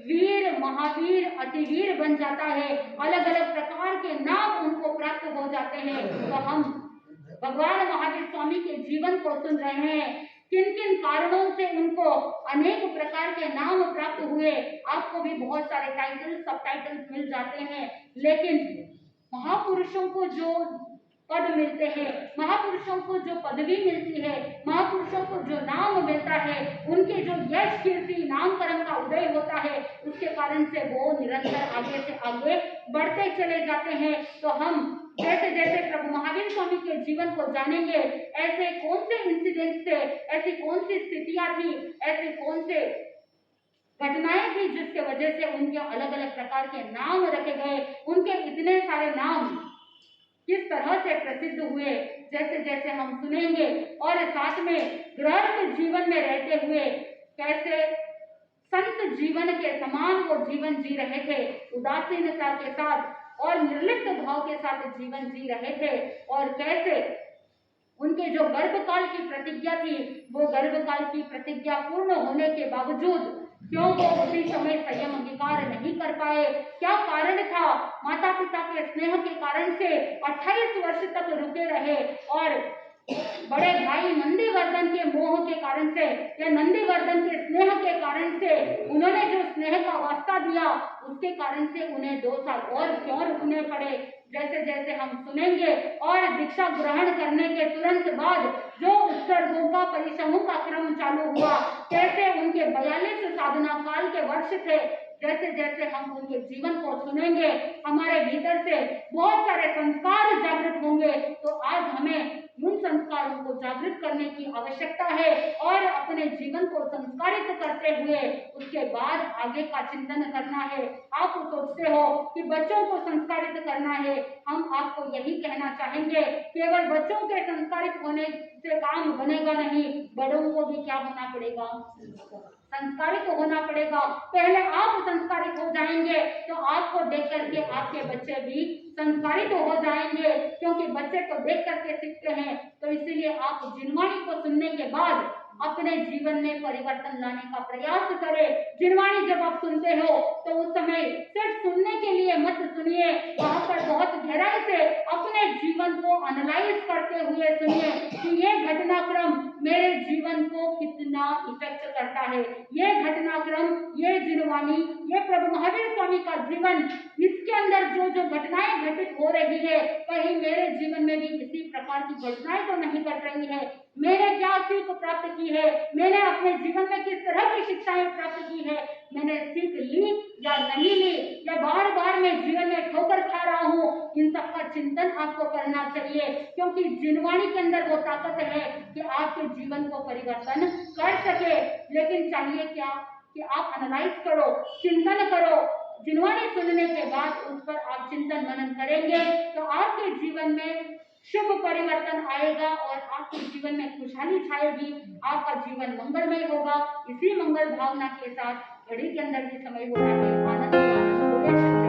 वीर, महावीर, अतिवीर बन जाता है। अलग अलग प्रकार के नाम उनको प्राप्त हो जाते हैं। तो हम भगवान महावीर स्वामी के जीवन को सुन रहे हैं, किन किन कारणों से उनको अनेक प्रकार के नाम प्राप्त हुए। आपको भी बहुत सारे टाइटल, सब टाइटल्स मिल जाते हैं, लेकिन महापुरुषों को जो पद मिलते हैं, महापुरुषों को जो पदवी मिलती है, महापुरुषों को जो नाम मिलता है, उनके जो यश, कीर्ति, नामकरण का उदय होता है, उसके कारण से वो निरंतर आगे से आगे बढ़ते चले जाते हैं। तो हम जैसे जैसे प्रभु महावीर स्वामी के जीवन को जानेंगे, ऐसे कौन से इंसिडेंट्स थे, ऐसी कौन सी स्थितियां थी, ऐसे कौन से घटनाएं थी जिसके वजह से उनके अलग अलग प्रकार के नाम रखे गए, उनके इतने सारे नाम किस तरह से प्रसिद्ध हुए, जैसे जैसे हम सुनेंगे। और साथ में गृहस्थ जीवन में रहते हुए कैसे संत जीवन के समान वो जीवन जी रहे थे, उदासीनता के साथ और निर्लिप्त भाव के साथ जीवन जी रहे थे, और कैसे उनके जो गर्भकाल की प्रतिज्ञा थी, वो गर्भकाल की प्रतिज्ञा पूर्ण होने के बावजूद क्यों वो उसी समय संयम अंगीकार नहीं कर पाए, क्या कारण था? माता पिता के स्नेह के कारण से 28 वर्ष तक रुके रहे, और बड़े भाई नंदीवर्धन के मोह के कारण से या नंदीवर्धन के स्नेह के कारण से उन्होंने जो स्नेह का वास्ता दिया, उसके कारण से उन्हें 2 साल और क्यों रुकने पड़े। जैसे जैसे हम सुनेंगे, और दीक्षा ग्रहण करने के तुरंत बाद जो उत्सर्गों का परिसमूह का क्रम चालू हुआ, कैसे उनके 42 साधना काल के वर्ष थे। जैसे जैसे हम उनके जीवन को सुनेंगे, हमारे भीतर से बहुत सारे संस्कार जागृत होंगे। तो आज हमें उन संस्कारों को जागृत करने की आवश्यकता है, और अपने जीवन को संस्कारित करते हुए उसके बाद आगे का चिंतन करना है। आप सोचते हो कि बच्चों को संस्कारित करना है, हम आपको यही कहना चाहेंगे, केवल बच्चों के संस्कारित होने से काम बनेगा नहीं, बड़ों को भी क्या होना पड़ेगा? संस्कारित होना पड़ेगा। पहले आप संस्कारित हो जाएंगे तो आपको देख करके आपके बच्चे भी संस्कारित हो जाएंगे, क्योंकि बच्चे तो देख करके सीखते हैं। तो इसीलिए आप जिनवाणी को सुनने के बाद अपने जीवन में परिवर्तन लाने का प्रयास करें। जिनवाणी जब आप सुनते हो तो उस समय सिर्फ सुनने के लिए मत सुनिए, वहां पर बहुत गहराई से अपने जीवन को एनालाइज करते हुए सुनिए कि ये घटनाक्रम मेरे जीवन को कितना इफेक्ट करता है, ये घटनाक्रम, ये जिनवाणी, ये प्रभु महावीर स्वामी का जीवन, इसके अंदर जो जो घटनाएं घटित हो रही है, कहीं मेरे जीवन में भी इसी प्रकार की घटनाएं तो नहीं घट रही है। मैंने क्या सीख प्राप्त की है, मैंने अपने जीवन में किस तरह की शिक्षाएं प्राप्त की है, मैंने सीख ली या नहीं ली, या बार बार मैं जीवन में ठोकर खा रहा हूँ, इन सब का चिंतन आपको करना चाहिए। क्योंकि जिनवाणी के अंदर वो ताकत है कि आपके जीवन को परिवर्तन कर सके। लेकिन चाहिए क्या कि आप एनालाइज करो, चिंतन करो। जिनवाणी सुनने के बाद उस पर आप चिंतन मनन करेंगे तो आपके जीवन में शुभ परिवर्तन आएगा और आपके जीवन में खुशहाली छाएगी, आपका जीवन मंगलमय होगा। इसी मंगल भावना के साथ घड़ी के अंदर भी समय हो रहा है। आनंद